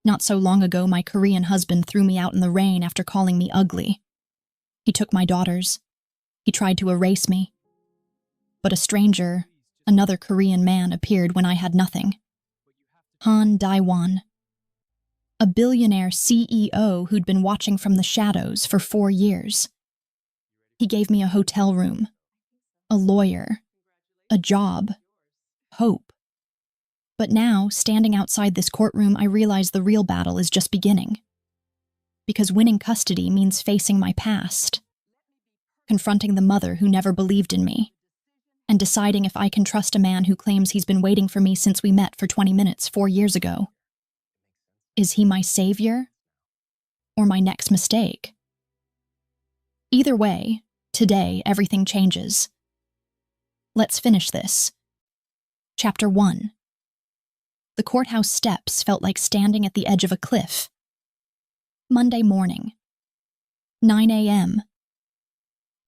Not so long ago, my Korean husband threw me out in the rain after calling me ugly. He took my daughters. He tried to erase me. But a stranger, another Korean man, appeared when I had nothing. Han Dae-won, a billionaire CEO who'd been watching from the shadows for 4 years. He gave me a hotel room, a lawyer, a job, hope. But now, standing outside this courtroom, I realize the real battle is just beginning. Because winning custody means facing my past, confronting the mother who never believed in me, and deciding if I can trust a man who claims he's been waiting for me since we met for 20 minutes 4 years ago. Is he my savior? Or my next mistake? Either way, today everything changes. Let's finish this. Chapter 1. The courthouse steps felt like standing at the edge of a cliff. Monday morning. 9 a.m.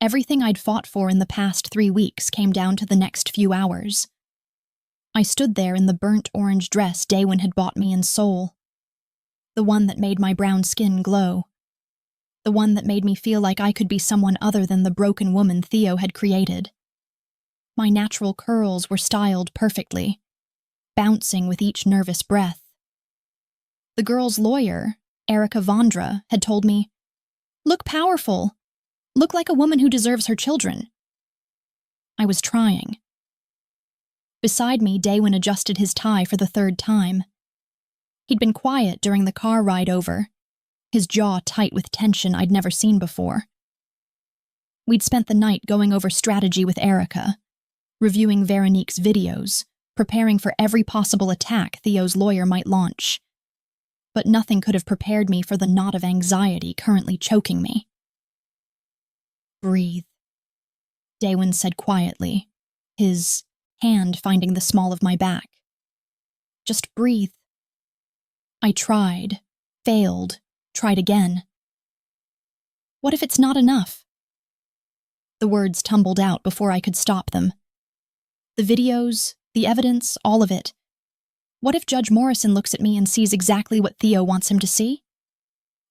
Everything I'd fought for in the past 3 weeks came down to the next few hours. I stood there in the burnt orange dress Daewon had bought me in Seoul. The one that made my brown skin glow. The one that made me feel like I could be someone other than the broken woman Theo had created. My natural curls were styled perfectly, bouncing with each nervous breath. The girl's lawyer, Erica Vondra, had told me, "Look powerful. Look like a woman who deserves her children." I was trying. Beside me, Daewon adjusted his tie for the 3rd time. He'd been quiet during the car ride over, his jaw tight with tension I'd never seen before. We'd spent the night going over strategy with Erica, reviewing Veronique's videos, preparing for every possible attack Theo's lawyer might launch. But nothing could have prepared me for the knot of anxiety currently choking me. "Breathe," Daewon said quietly, his hand finding the small of my back. "Just breathe." I tried, failed, tried again. "What if it's not enough?" The words tumbled out before I could stop them. The videos, the evidence, all of it. What if Judge Morrison looks at me and sees exactly what Theo wants him to see?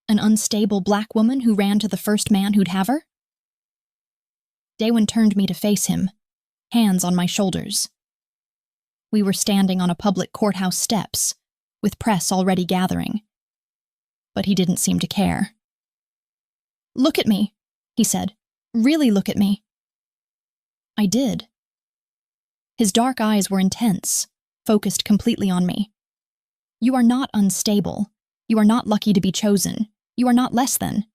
An unstable black woman who ran to the first man who'd have her? Daewon turned me to face him, hands on my shoulders. We were standing on a public courthouse steps, with press already gathering. But he didn't seem to care. "Look at me," he said. "Really look at me." I did. His dark eyes were intense, focused completely on me. "You are not unstable. You are not lucky to be chosen. You are not less than."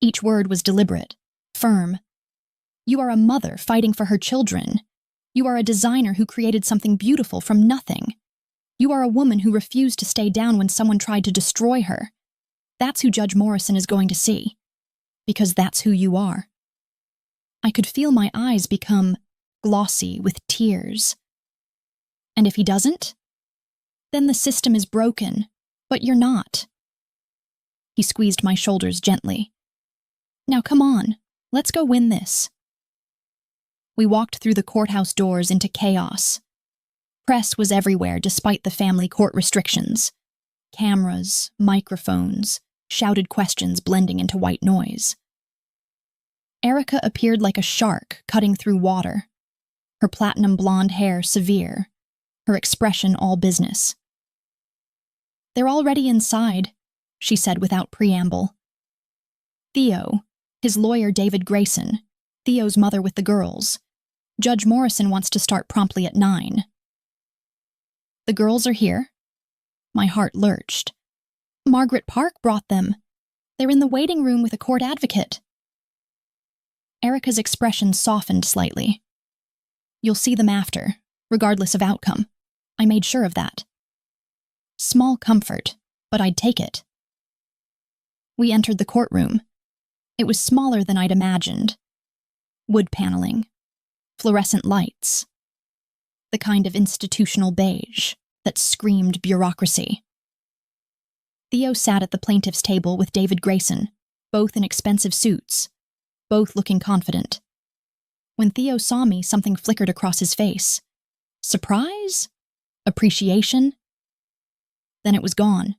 Each word was deliberate, firm. "You are a mother fighting for her children. You are a designer who created something beautiful from nothing. You are a woman who refused to stay down when someone tried to destroy her. That's who Judge Morrison is going to see. Because that's who you are." I could feel my eyes become glossy with tears. "And if he doesn't? Then the system is broken, but you're not." He squeezed my shoulders gently. "Now come on, let's go win this." We walked through the courthouse doors into chaos. Press was everywhere despite the family court restrictions. Cameras, microphones, shouted questions blending into white noise. Erica appeared like a shark cutting through water, her platinum blonde hair severe, her expression all business. "They're already inside," she said without preamble. "Theo, his lawyer David Grayson, Theo's mother with the girls. Judge Morrison wants to start promptly at 9. "The girls are here?" My heart lurched. "Margaret Park brought them. They're in the waiting room with a court advocate." Erica's expression softened slightly. "You'll see them after, regardless of outcome. I made sure of that." Small comfort, but I'd take it. We entered the courtroom. It was smaller than I'd imagined. Wood paneling, fluorescent lights, the kind of institutional beige that screamed bureaucracy. Theo sat at the plaintiff's table with David Grayson, both in expensive suits, both looking confident. When Theo saw me, something flickered across his face. Surprise? Appreciation? Then it was gone.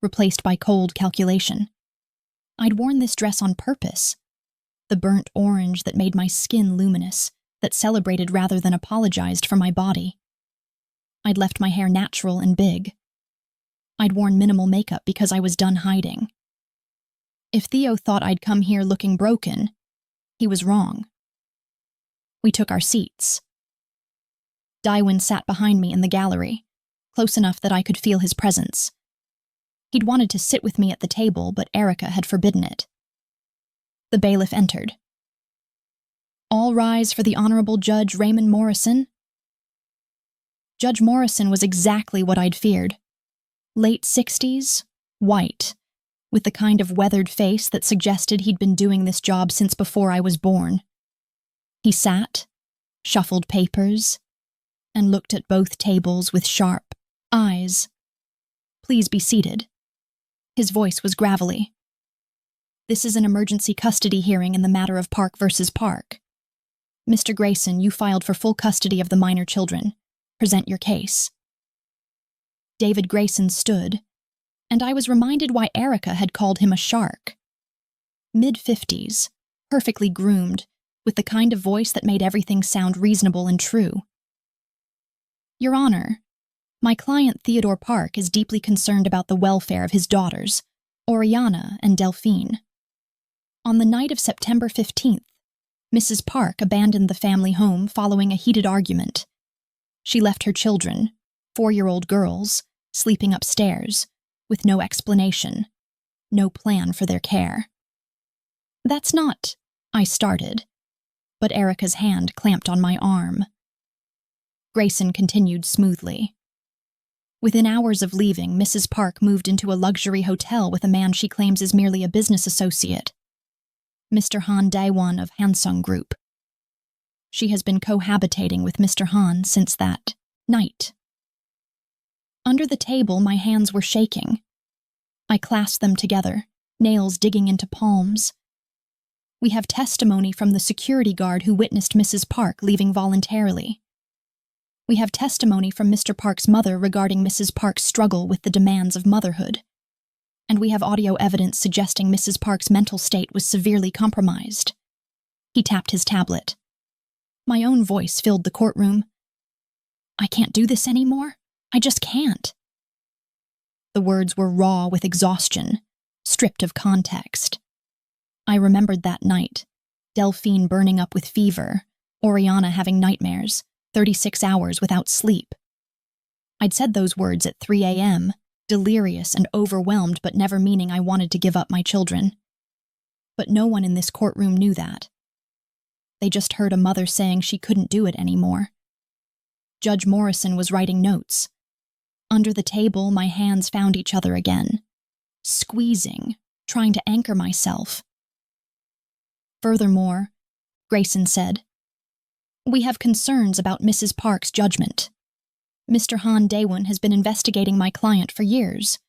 replaced by cold calculation. I'd worn this dress on purpose. The burnt orange that made my skin luminous, that celebrated rather than apologized for my body. I'd left my hair natural and big. I'd worn minimal makeup because I was done hiding. If Theo thought I'd come here looking broken, he was wrong. We took our seats. Daiwin sat behind me in the gallery, close enough that I could feel his presence. He'd wanted to sit with me at the table, but Erica had forbidden it. The bailiff entered. All rise for the Honorable Judge Raymond Morrison. Judge Morrison was exactly what I'd feared. Late 60s, white, with the kind of weathered face that suggested he'd been doing this job since before I was born. He sat, shuffled papers, and looked at both tables with sharp eyes. Please be seated. His voice was gravelly. This is an emergency custody hearing in the matter of Park versus Park. Mr. Grayson, you filed for full custody of the minor children. Present your case. David Grayson stood, and I was reminded why Erica had called him a shark. Mid-50s, perfectly groomed, with the kind of voice that made everything sound reasonable and true. Your Honor, my client Theodore Park is deeply concerned about the welfare of his daughters, Oriana and Delphine. On the night of September 15th, Mrs. Park abandoned the family home following a heated argument. She left her children, 4-year-old girls, sleeping upstairs, with no explanation, no plan for their care. That's not, I started, but Erica's hand clamped on my arm. Grayson continued smoothly. Within hours of leaving, Mrs. Park moved into a luxury hotel with a man she claims is merely a business associate, Mr. Han Daewon of Hansung Group. She has been cohabitating with Mr. Han since that night. Under the table, my hands were shaking. I clasped them together, nails digging into palms. We have testimony from the security guard who witnessed Mrs. Park leaving voluntarily. We have testimony from Mr. Park's mother regarding Mrs. Park's struggle with the demands of motherhood. And we have audio evidence suggesting Mrs. Park's mental state was severely compromised. He tapped his tablet. My own voice filled the courtroom. I can't do this anymore. I just can't. The words were raw with exhaustion, stripped of context. I remembered that night, Delphine burning up with fever, Oriana having nightmares, 36 hours without sleep. I'd said those words at 3 a.m., delirious and overwhelmed, but never meaning I wanted to give up my children. But no one in this courtroom knew that. They just heard a mother saying she couldn't do it anymore. Judge Morrison was writing notes. Under the table, my hands found each other again, squeezing, trying to anchor myself. Furthermore, Grayson said, we have concerns about Mrs. Park's judgment. Mr. Han Daewon has been investigating my client for years.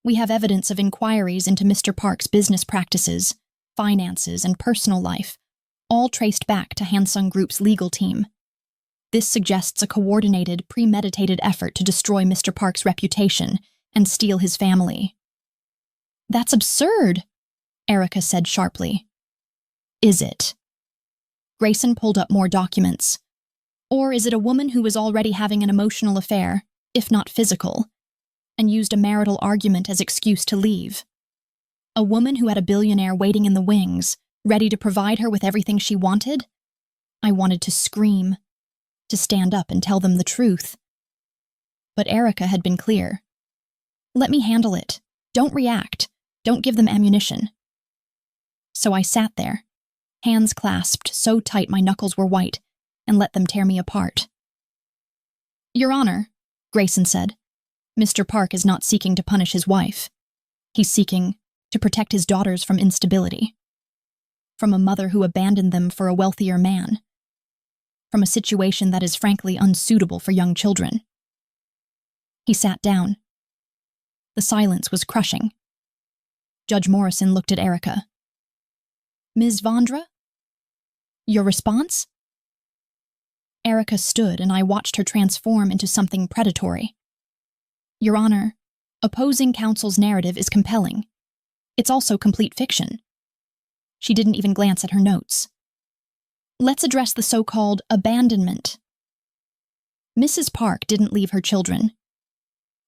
We have evidence of inquiries into Mr. Park's business practices, finances, and personal life, all traced back to Hansung Group's legal team. This suggests a coordinated, premeditated effort to destroy Mr. Park's reputation and steal his family. That's absurd, Erica said sharply. Is it? Grayson pulled up more documents. Or is it a woman who was already having an emotional affair, if not physical, and used a marital argument as excuse to leave? A woman who had a billionaire waiting in the wings, ready to provide her with everything she wanted? I wanted to scream, to stand up and tell them the truth. But Erica had been clear. Let me handle it. Don't react. Don't give them ammunition. So I sat there, hands clasped so tight my knuckles were white, and let them tear me apart. Your Honor, Grayson said, Mr. Park is not seeking to punish his wife. He's seeking to protect his daughters from instability. From a mother who abandoned them for a wealthier man. From a situation that is frankly unsuitable for young children. He sat down. The silence was crushing. Judge Morrison looked at Erica. Ms. Vondra? Your response? Erica stood, and I watched her transform into something predatory. Your Honor, Opposing counsel's narrative is compelling. It's also complete fiction. She didn't even glance at her notes. Let's address the so-called abandonment. Mrs. Park didn't leave her children.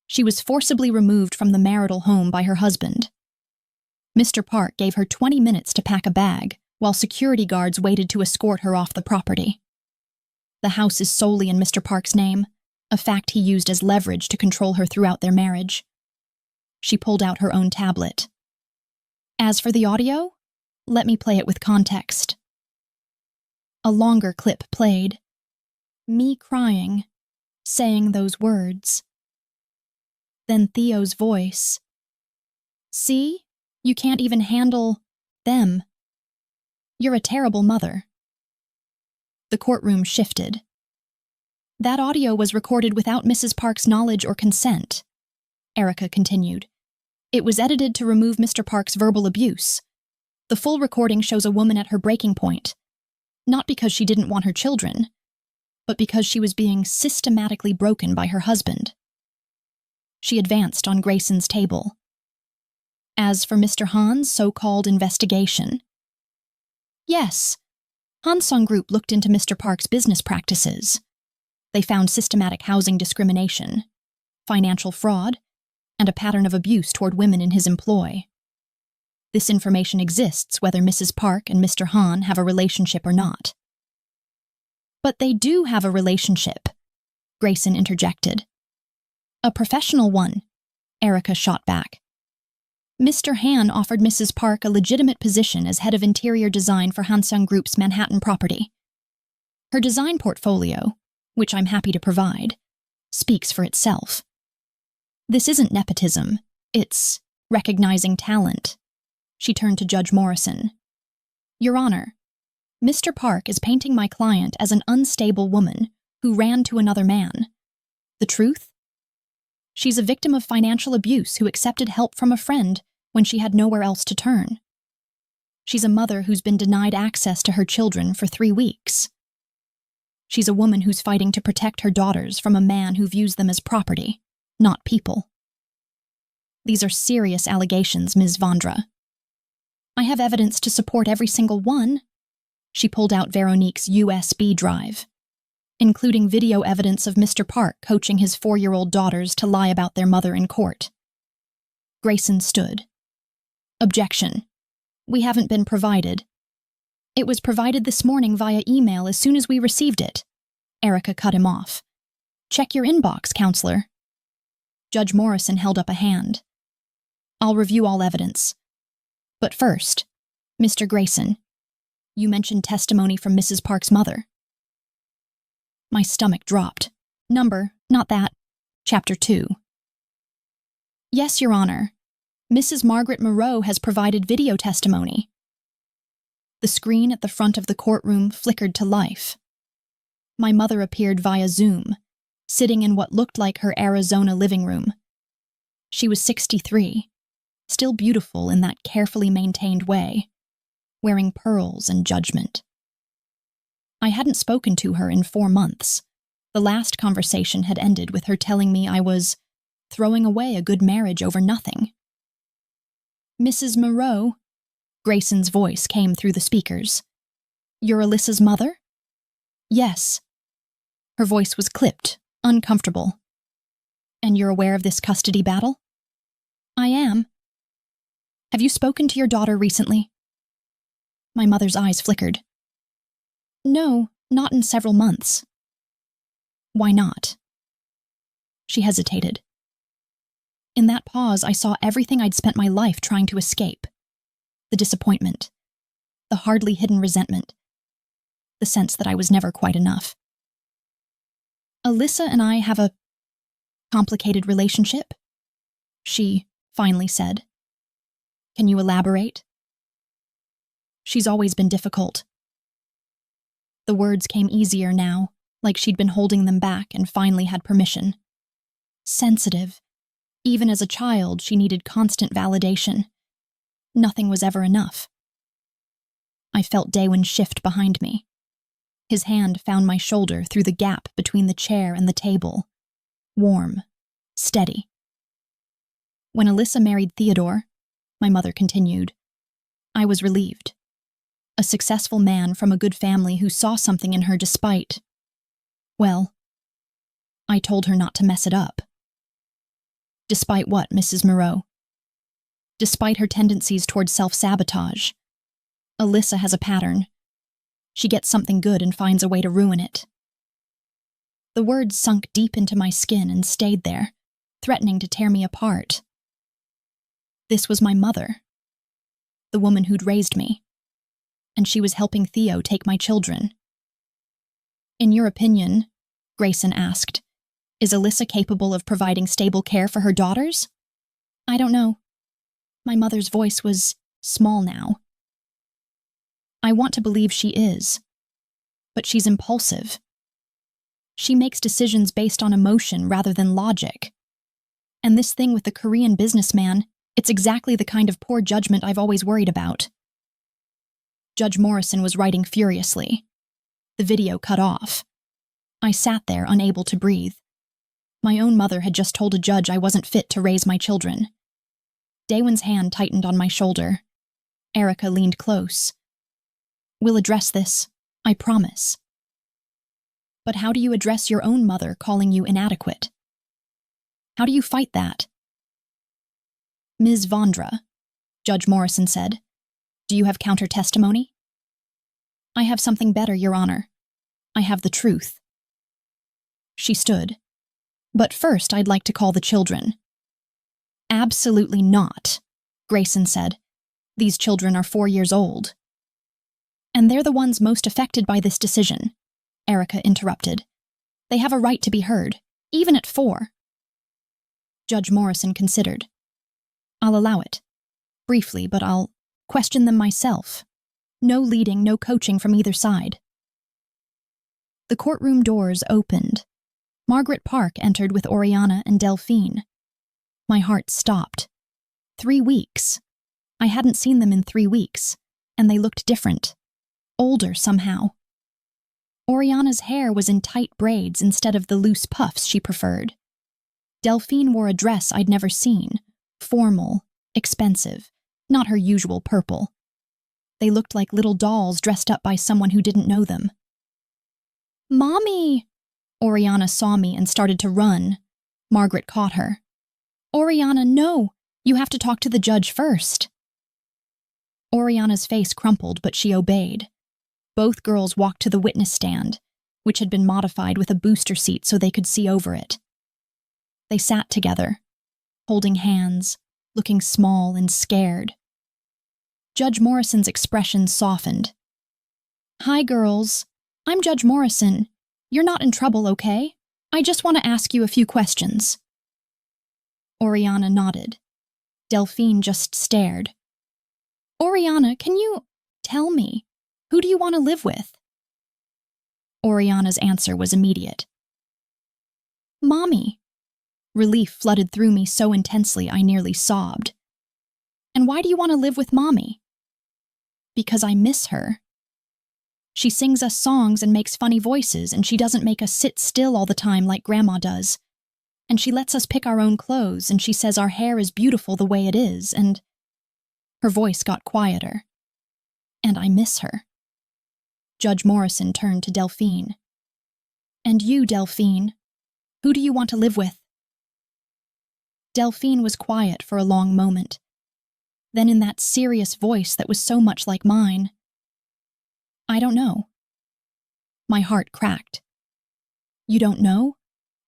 She was forcibly removed from the marital home by her husband. Mr. Park gave her 20 minutes to pack a bag, while security guards waited to escort her off the property. The house is solely in Mr. Park's name, a fact he used as leverage to control her throughout their marriage. She pulled out her own tablet. As for the audio, let me play it with context. A longer clip played. Me crying, saying those words. Then Theo's voice. See? You can't even handle them. You're a terrible mother. The courtroom shifted. That audio was recorded without Mrs. Park's knowledge or consent, Erica continued. It was edited to remove Mr. Park's verbal abuse. The full recording shows a woman at her breaking point, not because she didn't want her children, but because she was being systematically broken by her husband. She advanced on Grayson's table. As for Mr. Han's so-called investigation, yes, Hansung Group looked into Mr. Park's business practices. They found systematic housing discrimination, financial fraud, and a pattern of abuse toward women in his employ. This information exists whether Mrs. Park and Mr. Han have a relationship or not. But they do have a relationship, Grayson interjected. A professional one, Erica shot back. Mr. Han offered Mrs. Park a legitimate position as head of interior design for Hansung Group's Manhattan property. Her design portfolio, which I'm happy to provide, speaks for itself. This isn't nepotism, it's recognizing talent. She turned to Judge Morrison. Your Honor, Mr. Park is painting my client as an unstable woman who ran to another man. The truth? She's a victim of financial abuse who accepted help from a friend when she had nowhere else to turn. She's a mother who's been denied access to her children for 3 weeks. She's a woman who's fighting to protect her daughters from a man who views them as property, not people. These are serious allegations, Ms. Vondra. I have evidence to support every single one. She pulled out Veronique's USB drive, including video evidence of Mr. Park coaching his 4-year-old daughters to lie about their mother in court. Grayson stood. Objection. We haven't been provided. It was provided this morning via email as soon as we received it. Erica cut him off. Check your inbox, counselor. Judge Morrison held up a hand. I'll review all evidence. But first, Mr. Grayson, you mentioned testimony from Mrs. Park's mother. My stomach dropped. Number, not that. Chapter 2. Yes, Your Honor. Mrs. Margaret Moreau has provided video testimony. The screen at the front of the courtroom flickered to life. My mother appeared via Zoom, sitting in what looked like her Arizona living room. She was 63, still beautiful in that carefully maintained way, wearing pearls and judgment. I hadn't spoken to her in 4 months. The last conversation had ended with her telling me I was throwing away a good marriage over nothing. Mrs. Moreau, Grayson's voice came through the speakers. You're Alyssa's mother? Yes. Her voice was clipped, uncomfortable. And you're aware of this custody battle? I am. Have you spoken to your daughter recently? My mother's eyes flickered. No, not in several months. Why not? She hesitated. In that pause, I saw everything I'd spent my life trying to escape. The disappointment, the hardly hidden resentment, the sense that I was never quite enough. Alyssa and I have a complicated relationship, she finally said. Can you elaborate? She's always been difficult. The words came easier now, like she'd been holding them back and finally had permission. Sensitive. Even as a child, she needed constant validation. Nothing was ever enough. I felt Daewon shift behind me. His hand found my shoulder through the gap between the chair and the table. Warm, steady. When Alyssa married Theodore, my mother continued, I was relieved. A successful man from a good family who saw something in her despite, well, I told her not to mess it up. Despite what, Mrs. Moreau? Despite her tendencies towards self-sabotage, Alyssa has a pattern. She gets something good and finds a way to ruin it. The words sunk deep into my skin and stayed there, threatening to tear me apart. This was my mother, the woman who'd raised me, and she was helping Theo take my children. In your opinion, Grayson asked, is Alyssa capable of providing stable care for her daughters? I don't know. My mother's voice was small now. I want to believe she is, but she's impulsive. She makes decisions based on emotion rather than logic. And this thing with the Korean businessman, it's exactly the kind of poor judgment I've always worried about. Judge Morrison was writing furiously. The video cut off. I sat there, unable to breathe. My own mother had just told a judge I wasn't fit to raise my children. Daewon's hand tightened on my shoulder. Erica leaned close. We'll address this, I promise. But how do you address your own mother calling you inadequate? How do you fight that? Ms. Vondra, Judge Morrison said, do you have counter-testimony? I have something better, Your Honor. I have the truth. She stood. But first, I'd like to call the children. Absolutely not, Grayson said. These children are 4 years old. And they're the ones most affected by this decision, Erica interrupted. They have a right to be heard, even at 4. Judge Morrison considered. I'll allow it. Briefly, but I'll question them myself. No leading, no coaching from either side. The courtroom doors opened. Margaret Park entered with Oriana and Delphine. My heart stopped. 3 weeks. I hadn't seen them in 3 weeks, and they looked different. Older somehow. Oriana's hair was in tight braids instead of the loose puffs she preferred. Delphine wore a dress I'd never seen. Formal, expensive, not her usual purple. They looked like little dolls dressed up by someone who didn't know them. Mommy! Oriana saw me and started to run. Margaret caught her. Oriana, no! You have to talk to the judge first. Oriana's face crumpled, but she obeyed. Both girls walked to the witness stand, which had been modified with a booster seat so they could see over it. They sat together, holding hands, looking small and scared. Judge Morrison's expression softened. Hi, girls. I'm Judge Morrison. You're not in trouble, okay? I just want to ask you a few questions. Oriana nodded. Delphine just stared. Oriana, can you tell me, who do you want to live with? Oriana's answer was immediate. Mommy. Relief flooded through me so intensely I nearly sobbed. And why do you want to live with Mommy? Because I miss her. She sings us songs and makes funny voices, and she doesn't make us sit still all the time like Grandma does. And she lets us pick our own clothes, and she says our hair is beautiful the way it is, and... Her voice got quieter. And I miss her. Judge Morrison turned to Delphine. And you, Delphine, who do you want to live with? Delphine was quiet for a long moment. Then in that serious voice that was so much like mine, I don't know. My heart cracked. You don't know?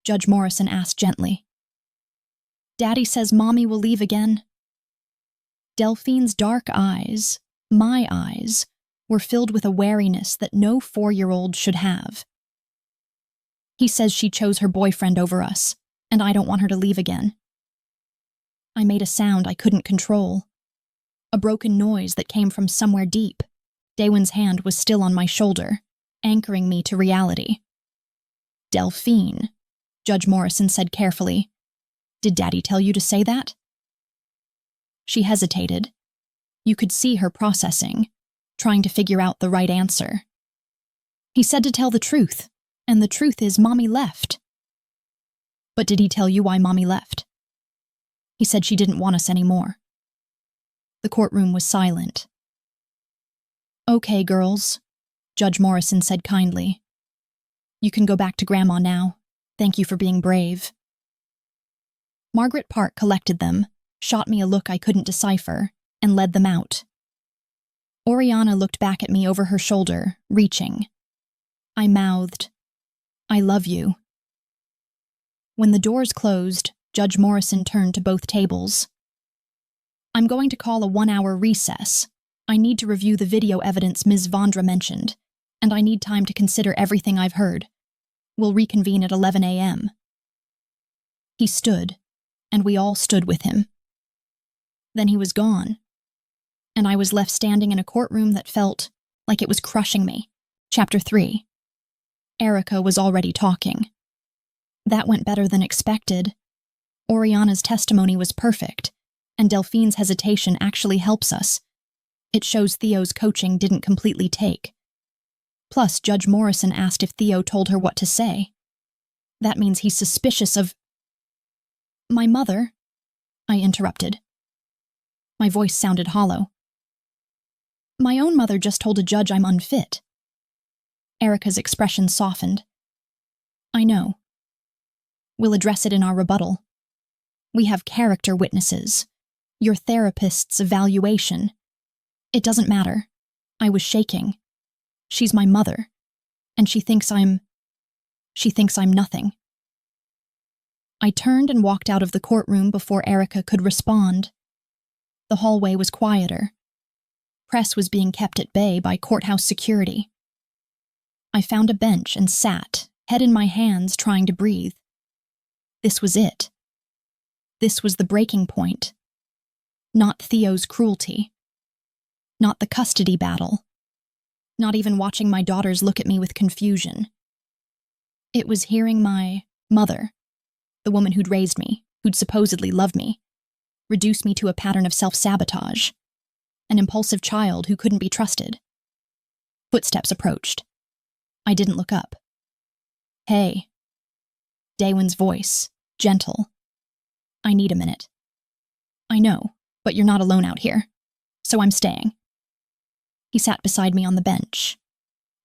Judge Morrison asked gently. Daddy says Mommy will leave again. Delphine's dark eyes, my eyes, were filled with a wariness that no 4-year-old should have. He says she chose her boyfriend over us, and I don't want her to leave again. I made a sound I couldn't control. A broken noise that came from somewhere deep. Daewon's hand was still on my shoulder, anchoring me to reality. Delphine, Judge Morrison said carefully. Did Daddy tell you to say that? She hesitated. You could see her processing, trying to figure out the right answer. He said to tell the truth, and the truth is Mommy left. But did he tell you why Mommy left? He said she didn't want us anymore. The courtroom was silent. "Okay, girls," Judge Morrison said kindly. "You can go back to Grandma now. Thank you for being brave." Margaret Park collected them, shot me a look I couldn't decipher, and led them out. Oriana looked back at me over her shoulder, reaching. I mouthed, "I love you." When the doors closed, Judge Morrison turned to both tables. "I'm going to call a 1-hour recess. I need to review the video evidence Ms. Vondra mentioned, and I need time to consider everything I've heard. We'll reconvene at 11 a.m. He stood, and we all stood with him. Then he was gone, and I was left standing in a courtroom that felt like it was crushing me. Chapter 3. Erica was already talking. That went better than expected. Oriana's testimony was perfect, and Delphine's hesitation actually helps us. It shows Theo's coaching didn't completely take. Plus, Judge Morrison asked if Theo told her what to say. That means he's suspicious of... "My mother," I interrupted. My voice sounded hollow. "My own mother just told a judge I'm unfit." Erica's expression softened. "I know. We'll address it in our rebuttal. We have character witnesses. Your therapist's evaluation. It doesn't matter. I was shaking. She's my mother, and she thinks I'm nothing." I turned and walked out of the courtroom before Erica could respond. The hallway was quieter. Press was being kept at bay by courthouse security. I found a bench and sat, head in my hands, trying to breathe. This was it. This was the breaking point. Not Theo's cruelty. Not the custody battle. Not even watching my daughters look at me with confusion. It was hearing my mother, the woman who'd raised me, who'd supposedly loved me, reduce me to a pattern of self-sabotage, an impulsive child who couldn't be trusted. Footsteps approached. I didn't look up. "Hey." Daywin's voice, gentle. "I need a minute." "I know, but you're not alone out here, so I'm staying." He sat beside me on the bench,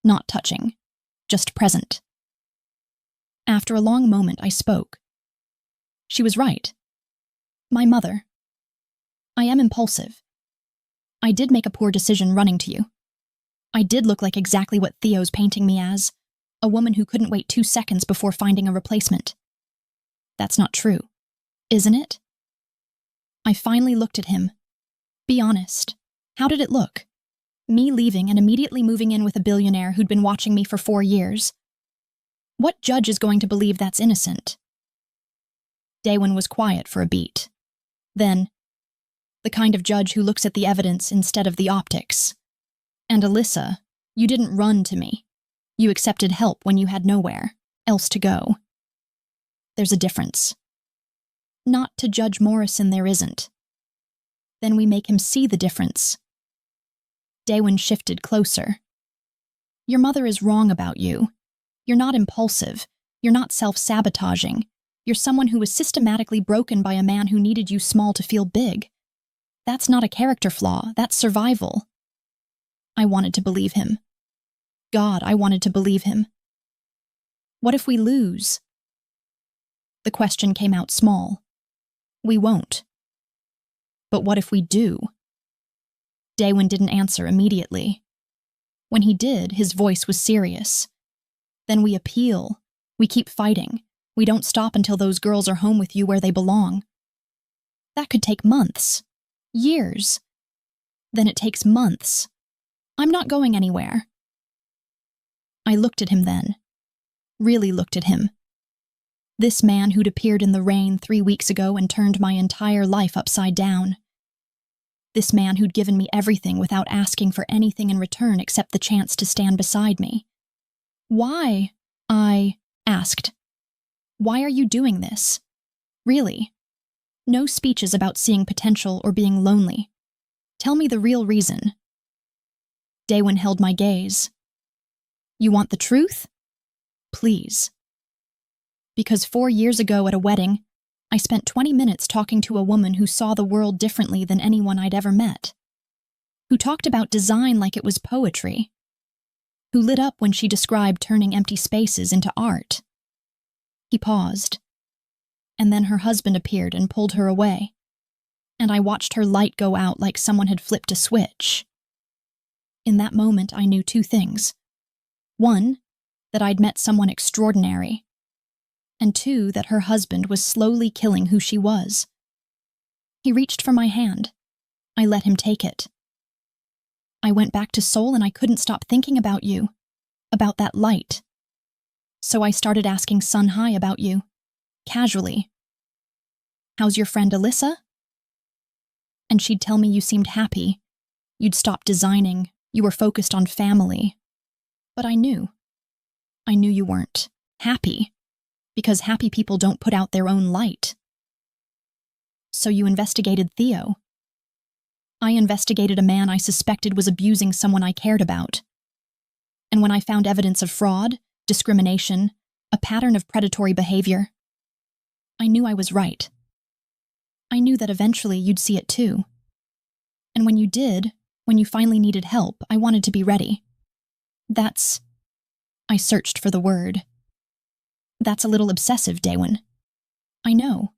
not touching, just present. After a long moment, I spoke. She was right. My mother. I am impulsive. I did make a poor decision running to you. I did look like exactly what Theo's painting me as, a woman who couldn't wait 2 seconds before finding a replacement. That's not true, isn't it? I finally looked at him. Be honest. How did it look? Me leaving and immediately moving in with a billionaire who'd been watching me for 4 years. What judge is going to believe that's innocent? Daywin was quiet for a beat. Then, the kind of judge who looks at the evidence instead of the optics. And Alyssa, you didn't run to me. You accepted help when you had nowhere else to go. There's a difference. Not to Judge Morrison, there isn't. Then we make him see the difference. Daywin shifted closer. Your mother is wrong about you. You're not impulsive. You're not self-sabotaging. You're someone who was systematically broken by a man who needed you small to feel big. That's not a character flaw. That's survival. I wanted to believe him. God, I wanted to believe him. What if we lose? The question came out small. We won't. But what if we do? Daywin didn't answer immediately. When he did, his voice was serious. Then we appeal. We keep fighting. We don't stop until those girls are home with you where they belong. That could take months. Years. Then it takes months. I'm not going anywhere. I looked at him then. Really looked at him. This man who'd appeared in the rain 3 weeks ago and turned my entire life upside down. This man who'd given me everything without asking for anything in return except the chance to stand beside me. Why? I asked. Why are you doing this? Really? No speeches about seeing potential or being lonely. Tell me the real reason. Daywin held my gaze. You want the truth? Please. Because 4 years ago at a wedding, I spent 20 minutes talking to a woman who saw the world differently than anyone I'd ever met, who talked about design like it was poetry, who lit up when she described turning empty spaces into art. He paused, and then her husband appeared and pulled her away, and I watched her light go out like someone had flipped a switch. In that moment, I knew two things. One, that I'd met someone extraordinary, and two, that her husband was slowly killing who she was. He reached for my hand. I let him take it. I went back to Seoul and I couldn't stop thinking about you, about that light. So I started asking Sun Hai about you, casually. How's your friend Alyssa? And she'd tell me you seemed happy. You'd stopped designing. You were focused on family. But I knew you weren't happy, because happy people don't put out their own light. So you investigated Theo. I investigated a man I suspected was abusing someone I cared about. And when I found evidence of fraud, discrimination, a pattern of predatory behavior, I knew I was right. I knew that eventually you'd see it too. And when you did, when you finally needed help, I wanted to be ready. I searched for the word. That's a little obsessive, Daewon. I know.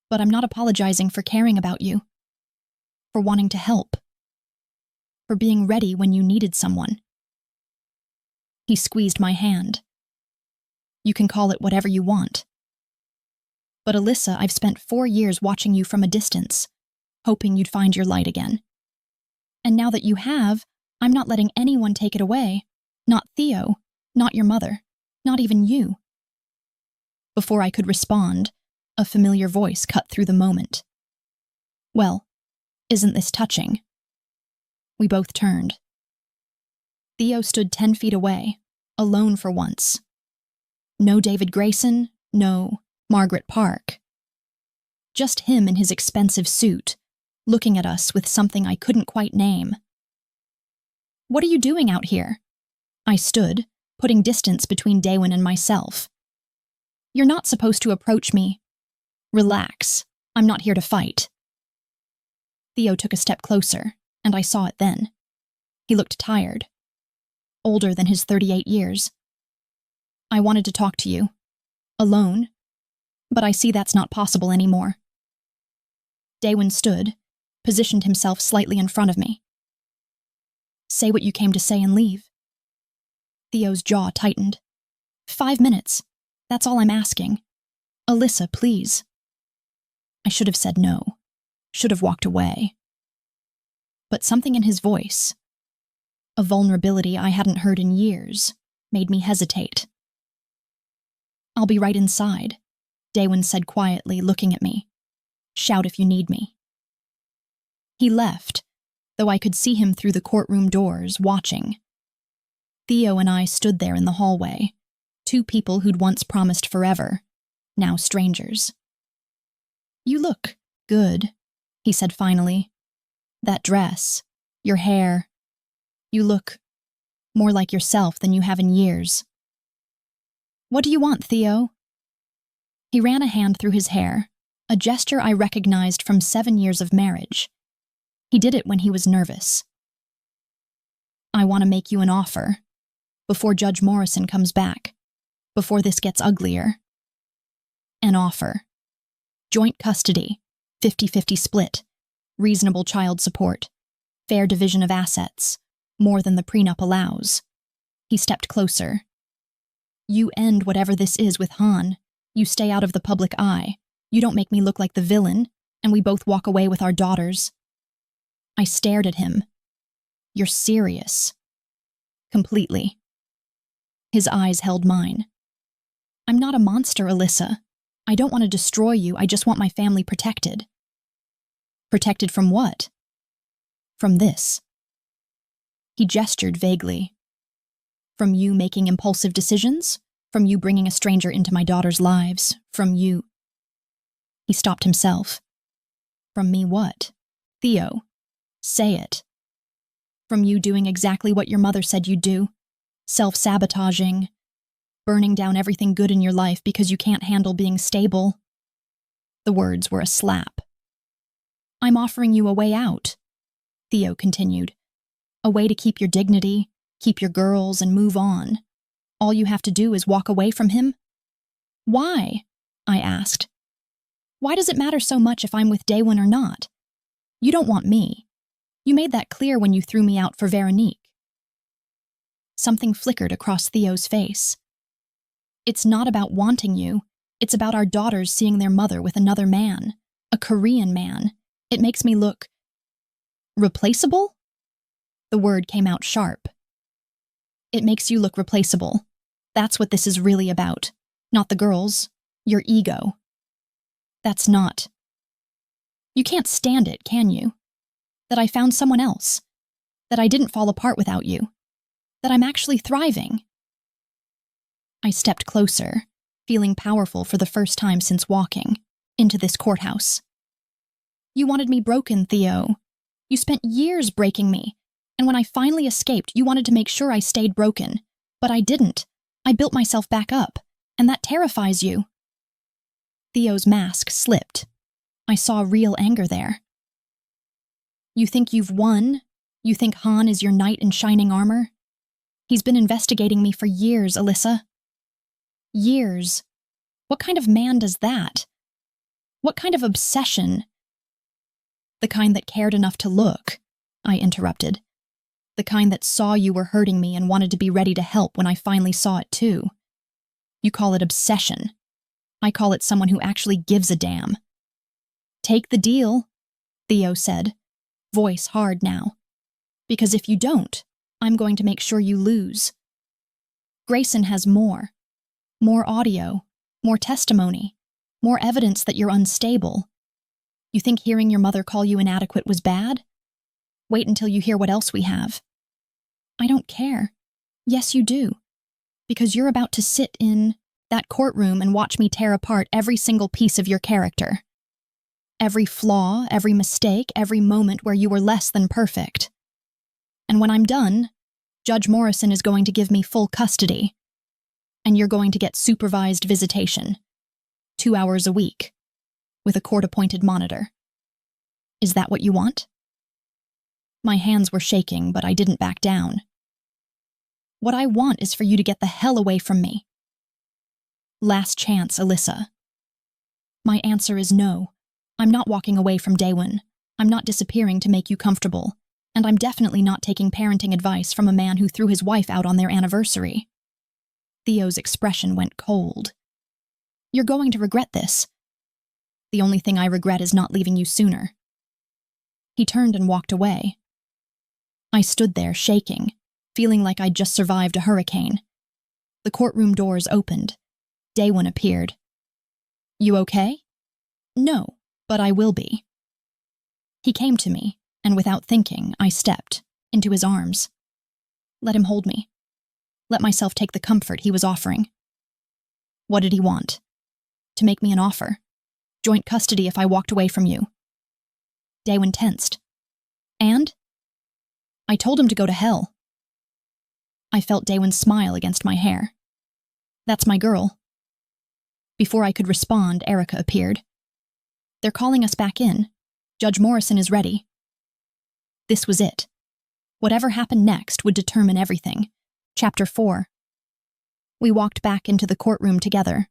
But I'm not apologizing for caring about you, for wanting to help, for being ready when you needed someone. He squeezed my hand. You can call it whatever you want. But Alyssa, I've spent 4 years watching you from a distance, hoping you'd find your light again. And now that you have, I'm not letting anyone take it away. Not Theo, not your mother, not even you. Before I could respond, a familiar voice cut through the moment. Well, isn't this touching? We both turned. Theo stood 10 feet away, alone for once. No David Grayson, no Margaret Park. Just him in his expensive suit, looking at us with something I couldn't quite name. What are you doing out here? I stood, putting distance between Daewon and myself. You're not supposed to approach me. Relax, I'm not here to fight. Theo took a step closer, and I saw it then. He looked tired, older than his 38 years. I wanted to talk to you, alone, but I see that's not possible anymore. Daewon stood, positioned himself slightly in front of me. Say what you came to say and leave. Theo's jaw tightened. 5 minutes. That's all I'm asking. Alyssa, please. I should have said no. Should have walked away. But something in his voice, a vulnerability I hadn't heard in years, made me hesitate. I'll be right inside, Daewon said quietly, looking at me. Shout if you need me. He left, though I could see him through the courtroom doors, watching. Theo and I stood there in the hallway, two people who'd once promised forever, now strangers. You look good, he said finally. That dress, your hair. You look more like yourself than you have in years. What do you want, Theo? He ran a hand through his hair, a gesture I recognized from 7 years of marriage. He did it when he was nervous. I want to make you an offer, before Judge Morrison comes back, before this gets uglier. An offer. Joint custody, 50-50 split, reasonable child support, fair division of assets, more than the prenup allows. He stepped closer. You end whatever this is with Han. You stay out of the public eye. You don't make me look like the villain, and we both walk away with our daughters. I stared at him. You're serious. Completely. His eyes held mine. I'm not a monster, Alyssa. I don't want to destroy you, I just want my family protected. Protected from what? From this. He gestured vaguely. From you making impulsive decisions? From you bringing a stranger into my daughter's lives? From you... He stopped himself. From me what? Theo. Say it. From you doing exactly what your mother said you'd do. Self-sabotaging. Burning down everything good in your life because you can't handle being stable. The words were a slap. I'm offering you a way out, Theo continued. A way to keep your dignity, keep your girls, and move on. All you have to do is walk away from him. Why? I asked. Why does it matter so much if I'm with Daewon or not? You don't want me. You made that clear when you threw me out for Veronique. Something flickered across Theo's face. It's not about wanting you. It's about our daughters seeing their mother with another man, a Korean man. It makes me look replaceable? The word came out sharp. It makes you look replaceable. That's what this is really about. Not the girls. Your ego. That's not. You can't stand it, can you? That I found someone else. That I didn't fall apart without you. That I'm actually thriving. I stepped closer, feeling powerful for the first time since walking into this courthouse. You wanted me broken, Theo. You spent years breaking me, and when I finally escaped, you wanted to make sure I stayed broken. But I didn't. I built myself back up, and that terrifies you. Theo's mask slipped. I saw real anger there. You think you've won? You think Han is your knight in shining armor? He's been investigating me for years, Alyssa. Years. What kind of man does that? What kind of obsession? The kind that cared enough to look, I interrupted. The kind that saw you were hurting me and wanted to be ready to help when I finally saw it too. You call it obsession. I call it someone who actually gives a damn. Take the deal, Theo said, voice hard now. Because if you don't, I'm going to make sure you lose. Grayson has more. More audio, more testimony, more evidence that you're unstable. You think hearing your mother call you inadequate was bad? Wait until you hear what else we have. I don't care. Yes, you do. Because you're about to sit in that courtroom and watch me tear apart every single piece of your character. Every flaw, every mistake, every moment where you were less than perfect. And when I'm done, Judge Morrison is going to give me full custody. And you're going to get supervised visitation. 2 hours a week. With a court-appointed monitor. Is that what you want? My hands were shaking, but I didn't back down. What I want is for you to get the hell away from me. Last chance, Alyssa. My answer is no. I'm not walking away from Daewon. I'm not disappearing to make you comfortable. And I'm definitely not taking parenting advice from a man who threw his wife out on their anniversary. Theo's expression went cold. You're going to regret this. The only thing I regret is not leaving you sooner. He turned and walked away. I stood there, shaking, feeling like I'd just survived a hurricane. The courtroom doors opened. Daewon appeared. You okay? No, but I will be. He came to me, and without thinking, I stepped into his arms. Let him hold me. Let myself take the comfort he was offering. What did he want? To make me an offer. Joint custody if I walked away from you. Daewon tensed. And? I told him to go to hell. I felt Daewon smile against my hair. That's my girl. Before I could respond, Erica appeared. They're calling us back in. Judge Morrison is ready. This was it. Whatever happened next would determine everything. Chapter 4. We walked back into the courtroom together.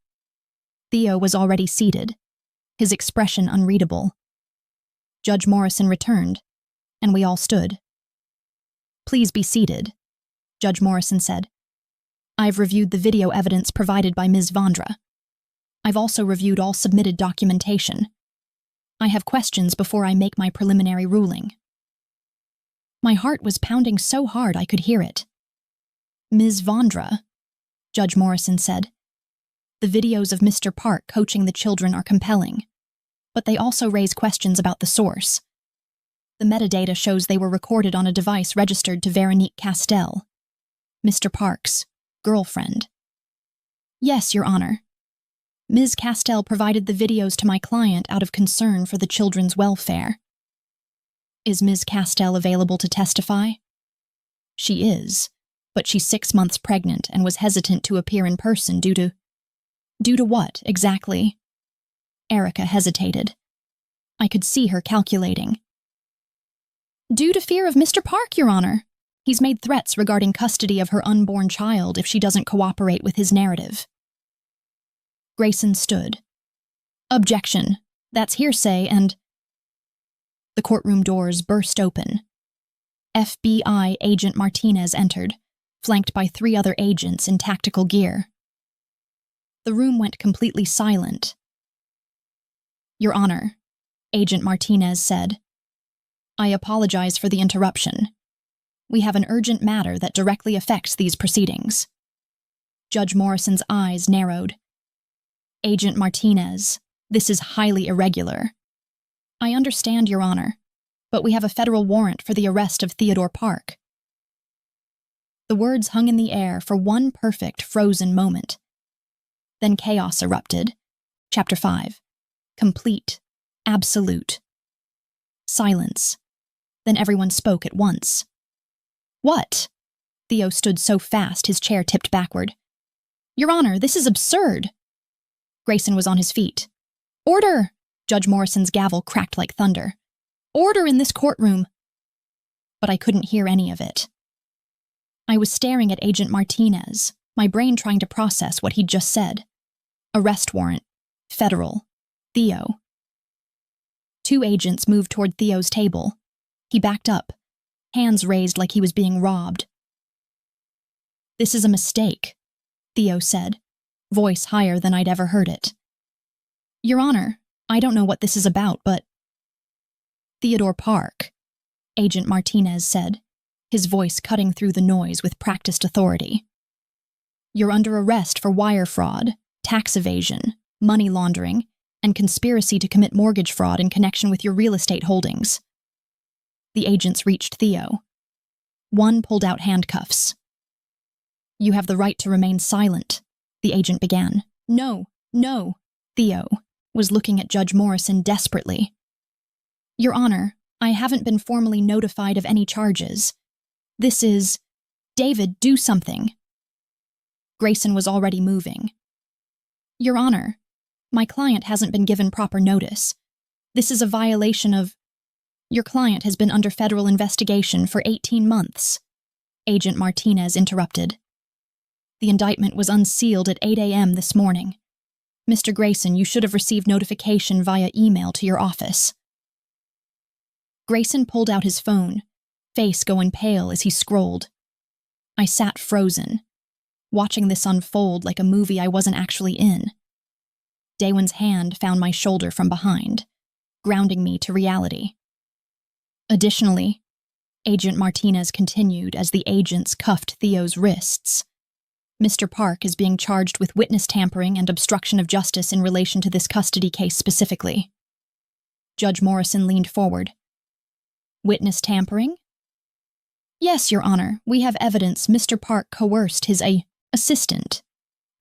Theo was already seated, his expression unreadable. Judge Morrison returned, and we all stood. Please be seated, Judge Morrison said. I've reviewed the video evidence provided by Ms. Vandra. I've also reviewed all submitted documentation. I have questions before I make my preliminary ruling. My heart was pounding so hard I could hear it. Ms. Vandra, Judge Morrison said. The videos of Mr. Park coaching the children are compelling, but they also raise questions about the source. The metadata shows they were recorded on a device registered to Veronique Castell, Mr. Park's girlfriend. Yes, Your Honor. Ms. Castell provided the videos to my client out of concern for the children's welfare. Is Ms. Castell available to testify? She is, but she's 6 months pregnant and was hesitant to appear in person due to what, exactly? Erica hesitated. I could see her calculating. Due to fear of Mr. Park, Your Honor. He's made threats regarding custody of her unborn child if she doesn't cooperate with his narrative. Grayson stood. Objection. That's hearsay and... The courtroom doors burst open. FBI Agent Martinez entered, flanked by 3 other agents in tactical gear. The room went completely silent. Your Honor, Agent Martinez said, I apologize for the interruption. We have an urgent matter that directly affects these proceedings. Judge Morrison's eyes narrowed. Agent Martinez, this is highly irregular. I understand, Your Honor, but we have a federal warrant for the arrest of Theodore Park. The words hung in the air for one perfect frozen moment. Then chaos erupted. Chapter 5. Complete. Absolute. Silence. Then everyone spoke at once. What? Theo stood so fast his chair tipped backward. Your Honor, this is absurd. Grayson was on his feet. Order! Judge Morrison's gavel cracked like thunder. Order in this courtroom! But I couldn't hear any of it. I was staring at Agent Martinez, my brain trying to process what he'd just said. Arrest warrant. Federal. Theo. 2 agents moved toward Theo's table. He backed up, hands raised like he was being robbed. This is a mistake, Theo said, voice higher than I'd ever heard it. Your Honor, I don't know what this is about, but... Theodore Park, Agent Martinez said, his voice cutting through the noise with practiced authority. You're under arrest for wire fraud, tax evasion, money laundering, and conspiracy to commit mortgage fraud in connection with your real estate holdings. The agents reached Theo. One pulled out handcuffs. You have the right to remain silent, the agent began. No, no, Theo was looking at Judge Morrison desperately. Your Honor, I haven't been formally notified of any charges. This is... David, do something. Grayson was already moving. Your Honor, my client hasn't been given proper notice. This is a violation of... Your client has been under federal investigation for 18 months. Agent Martinez interrupted. The indictment was unsealed at 8 a.m. this morning. Mr. Grayson, you should have received notification via email to your office. Grayson pulled out his phone, face going pale as he scrolled. I sat frozen, watching this unfold like a movie I wasn't actually in. Daywin's hand found my shoulder from behind, grounding me to reality. Additionally, Agent Martinez continued as the agents cuffed Theo's wrists. Mr. Park is being charged with witness tampering and obstruction of justice in relation to this custody case specifically. Judge Morrison leaned forward. Witness tampering? Yes, Your Honor, we have evidence Mr. Park coerced his assistant,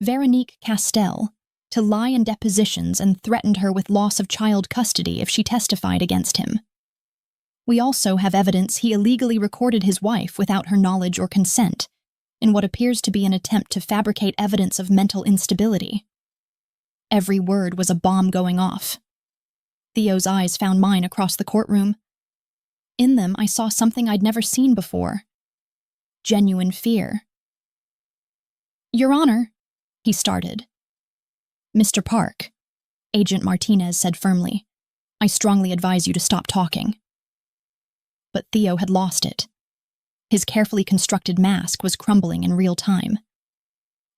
Veronique Castell, to lie in depositions and threatened her with loss of child custody if she testified against him. We also have evidence he illegally recorded his wife without her knowledge or consent, in what appears to be an attempt to fabricate evidence of mental instability. Every word was a bomb going off. Theo's eyes found mine across the courtroom. In them, I saw something I'd never seen before. Genuine fear. Your Honor, he started. Mr. Park, Agent Martinez said firmly, I strongly advise you to stop talking. But Theo had lost it. His carefully constructed mask was crumbling in real time.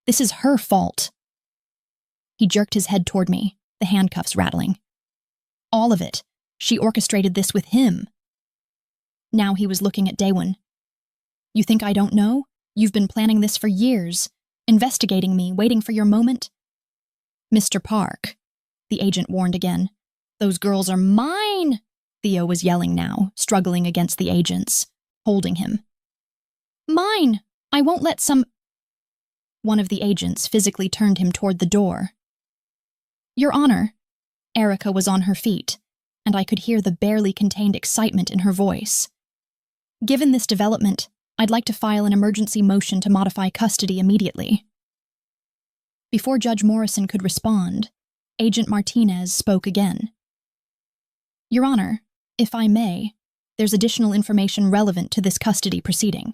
This is her fault. He jerked his head toward me, the handcuffs rattling. All of it. She orchestrated this with him. Now he was looking at Daywin. You think I don't know? You've been planning this for years, investigating me, waiting for your moment. Mr. Park, the agent warned again. Those girls are mine! Theo was yelling now, struggling against the agents, holding him. Mine! I won't let some... One of the agents physically turned him toward the door. Your Honor, Erica was on her feet, and I could hear the barely contained excitement in her voice. Given this development, I'd like to file an emergency motion to modify custody immediately. Before Judge Morrison could respond, Agent Martinez spoke again. Your Honor, if I may, there's additional information relevant to this custody proceeding.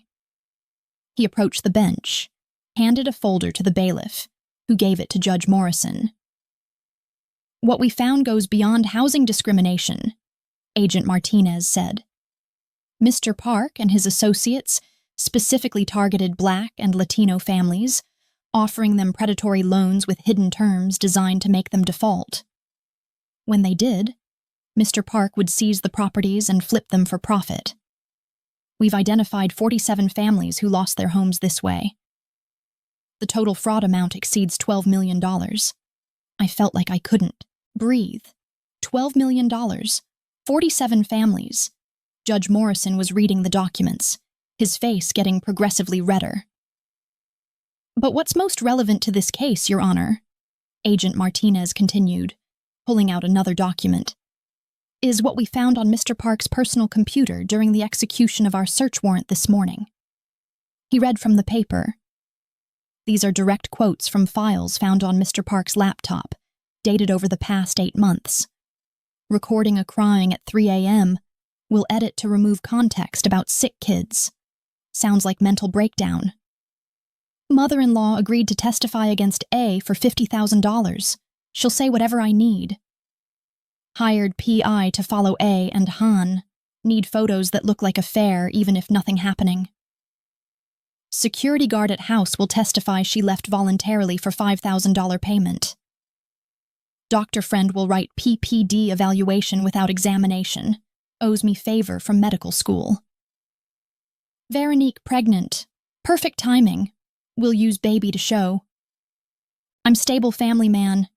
He approached the bench, handed a folder to the bailiff, who gave it to Judge Morrison. What we found goes beyond housing discrimination, Agent Martinez said. Mr. Park and his associates specifically targeted Black and Latino families, offering them predatory loans with hidden terms designed to make them default. When they did, Mr. Park would seize the properties and flip them for profit. We've identified 47 families who lost their homes this way. The total fraud amount exceeds $12 million. I felt like I couldn't breathe. $12 million. 47 families. Judge Morrison was reading the documents, his face getting progressively redder. But what's most relevant to this case, Your Honor, Agent Martinez continued, pulling out another document, is what we found on Mr. Park's personal computer during the execution of our search warrant this morning. He read from the paper. These are direct quotes from files found on Mr. Park's laptop, dated over the past 8 months. Recording a crying at 3 a.m. will edit to remove context about sick kids. Sounds like mental breakdown. Mother-in-law agreed to testify against A for $50,000. She'll say whatever I need. Hired PI to follow A and Han. Need photos that look like a fair even if nothing happening. Security guard at house will testify she left voluntarily for $5,000 payment. Doctor friend will write PPD evaluation without examination. Owes me favor from medical school. Veronique pregnant. Perfect timing. Will use baby to show. I'm stable family man.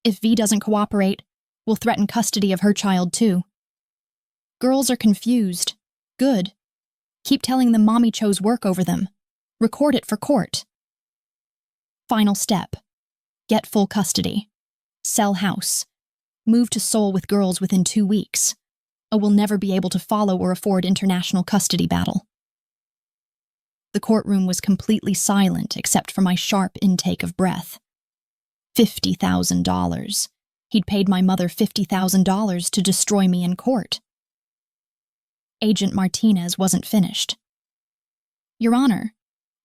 If V doesn't cooperate, will threaten custody of her child too. Girls are confused. Good. Keep telling them mommy chose work over them. Record it for court. Final step. Get full custody. Sell house. Move to Seoul with girls within 2 weeks. I will never be able to follow or afford international custody battle. The courtroom was completely silent except for my sharp intake of breath. $50,000. He'd paid my mother $50,000 to destroy me in court. Agent Martinez wasn't finished. Your Honor,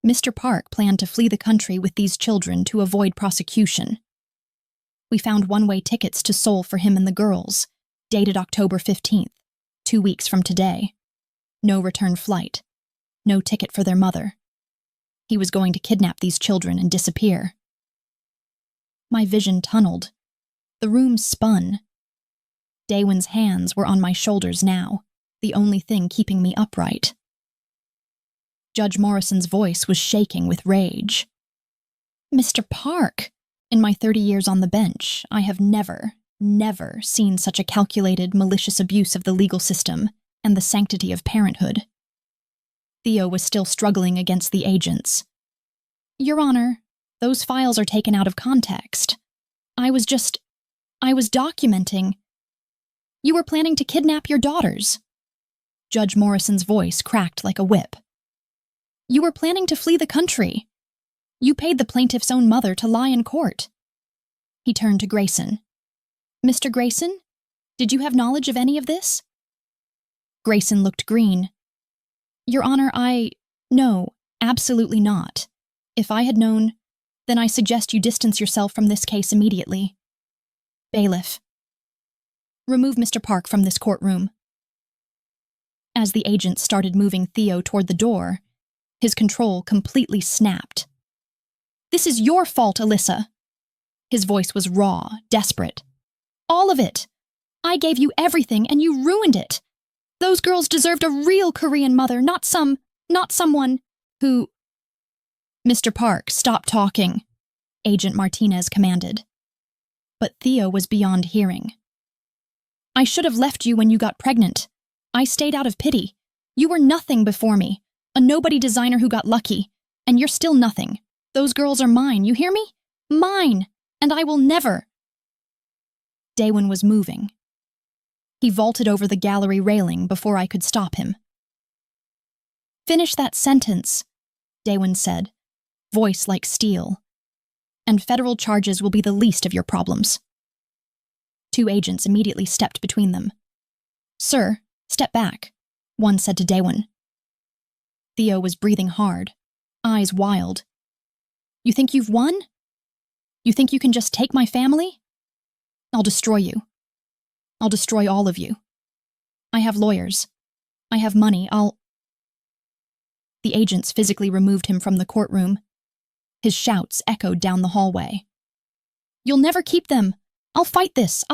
Mr. Park planned to flee the country with these children to avoid prosecution. We found one-way tickets to Seoul for him and the girls, dated October 15th, 2 weeks from today. No return flight. No ticket for their mother. He was going to kidnap these children and disappear. My vision tunneled. The room spun. Daewon's hands were on my shoulders now, the only thing keeping me upright. Judge Morrison's voice was shaking with rage. Mr. Park, in my 30 years on the bench, I have never seen such a calculated, malicious abuse of the legal system and the sanctity of parenthood. Theo was still struggling against the agents. Your Honor, those files are taken out of context. I was documenting. You were planning to kidnap your daughters. Judge Morrison's voice cracked like a whip. You were planning to flee the country. You paid the plaintiff's own mother to lie in court. He turned to Grayson. Mr. Grayson, did you have knowledge of any of this? Grayson looked green. Your Honor, No, absolutely not. If I had known, then I suggest you distance yourself from this case immediately. Bailiff. Remove Mr. Park from this courtroom. As the agent started moving Theo toward the door, his control completely snapped. This is your fault, Alyssa. His voice was raw, desperate. All of it. I gave you everything and you ruined it. Those girls deserved a real Korean mother, not someone who... Mr. Park, stop talking, Agent Martinez commanded. But Theo was beyond hearing. I should have left you when you got pregnant. I stayed out of pity. You were nothing before me, a nobody designer who got lucky, and you're still nothing. Those girls are mine, you hear me? Mine, and I will never. Daewon was moving. He vaulted over the gallery railing before I could stop him. Finish that sentence, Daewon said, voice like steel. And federal charges will be the least of your problems. 2 agents immediately stepped between them. "Sir, step back," one said to Daewon. Theo was breathing hard, eyes wild. "You think you've won? You think you can just take my family? I'll destroy you. I'll destroy all of you. I have lawyers. I have money. The agents physically removed him from the courtroom. His shouts echoed down the hallway. "You'll never keep them. I'll fight this.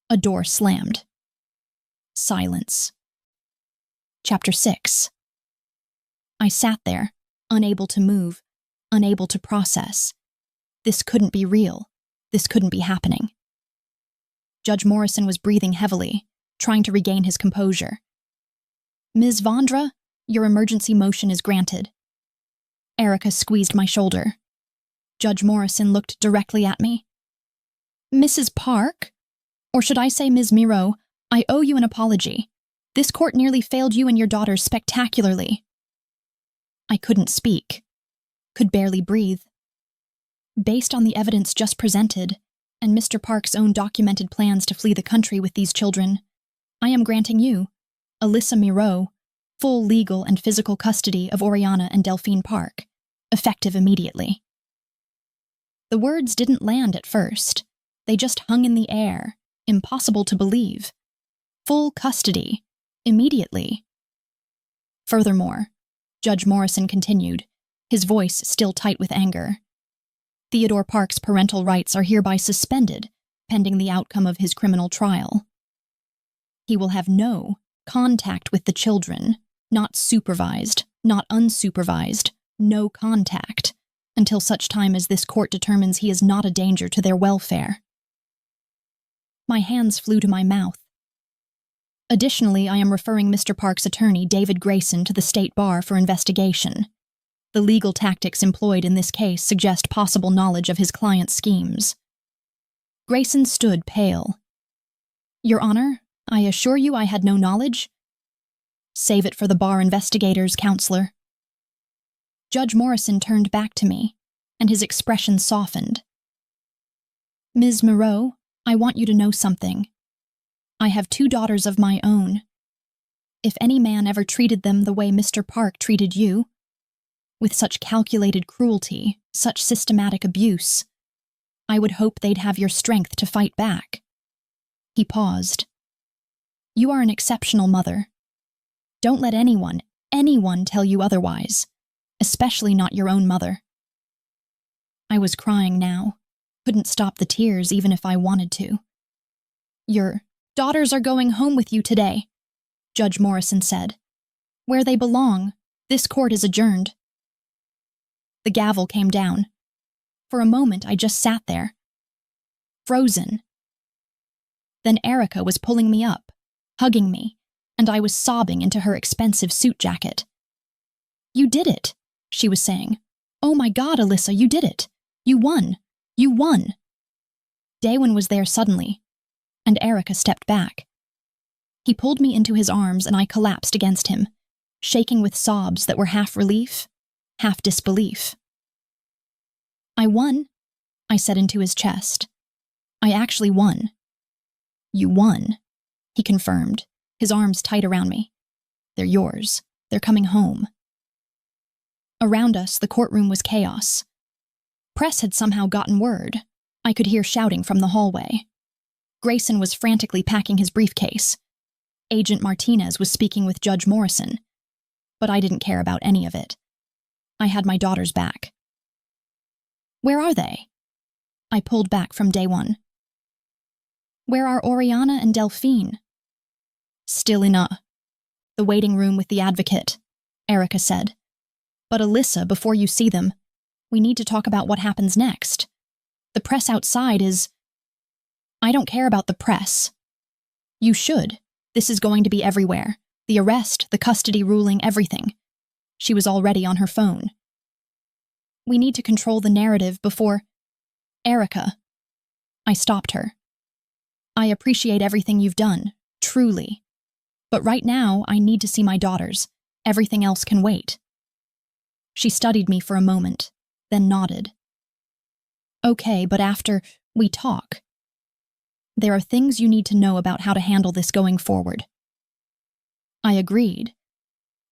A door slammed. Silence. Chapter 6. I sat there, unable to move, unable to process. This couldn't be real. This couldn't be happening. Judge Morrison was breathing heavily, trying to regain his composure. "Ms. Vondra, your emergency motion is granted." Erica squeezed my shoulder. Judge Morrison looked directly at me. "Mrs. Park? Or should I say Ms. Miro, I owe you an apology. This court nearly failed you and your daughters spectacularly." I couldn't speak, could barely breathe. Based on the evidence just presented, and Mr. Park's own documented plans to flee the country with these children, I am granting you, Alyssa Miro, full legal and physical custody of Oriana and Delphine Park, effective immediately. The words didn't land at first. They just hung in the air, impossible to believe. Full custody, immediately. Furthermore, Judge Morrison continued, his voice still tight with anger. Theodore Park's parental rights are hereby suspended, pending the outcome of his criminal trial. He will have no contact with the children, not supervised, not unsupervised, no contact, until such time as this court determines he is not a danger to their welfare. My hands flew to my mouth. Additionally, I am referring Mr. Park's attorney, David Grayson, to the State Bar for investigation. The legal tactics employed in this case suggest possible knowledge of his client's schemes. Grayson stood pale. "Your Honor, I assure you I had no knowledge." "Save it for the bar investigators, Counselor." Judge Morrison turned back to me, and his expression softened. "Ms. Moreau, I want you to know something. I have 2 daughters of my own. If any man ever treated them the way Mr. Park treated you, with such calculated cruelty, such systematic abuse, I would hope they'd have your strength to fight back." He paused. "You are an exceptional mother. Don't let anyone tell you otherwise, especially not your own mother." I was crying now, couldn't stop the tears even if I wanted to. "Your daughters are going home with you today," Judge Morrison said. "Where they belong. This court is adjourned." The gavel came down. For a moment, I just sat there, frozen. Then Erica was pulling me up, hugging me, and I was sobbing into her expensive suit jacket. "You did it," she was saying. "Oh my God, Alyssa, you did it. You won. You won." Daewon was there suddenly, and Erica stepped back. He pulled me into his arms and I collapsed against him, shaking with sobs that were half relief, half disbelief. "I won," I said into his chest. "I actually won." "You won," he confirmed, his arms tight around me. "They're yours. They're coming home." Around us, the courtroom was chaos. Press had somehow gotten word. I could hear shouting from the hallway. Grayson was frantically packing his briefcase. Agent Martinez was speaking with Judge Morrison. But I didn't care about any of it. I had my daughters back. "Where are they?" I pulled back from Daewon. "Where are Oriana and Delphine?" "Still in the waiting room with the advocate," Erica said. "But Alyssa, before you see them, we need to talk about what happens next. The press outside is—" "I don't care about the press." "You should. This is going to be everywhere. The arrest, the custody ruling, everything." She was already on her phone. "We need to control the narrative before—" "Erica." I stopped her. "I appreciate everything you've done, truly. But right now, I need to see my daughters. Everything else can wait." She studied me for a moment, then nodded. "Okay, but after we talk." There are things you need to know about how to handle this going forward. I agreed,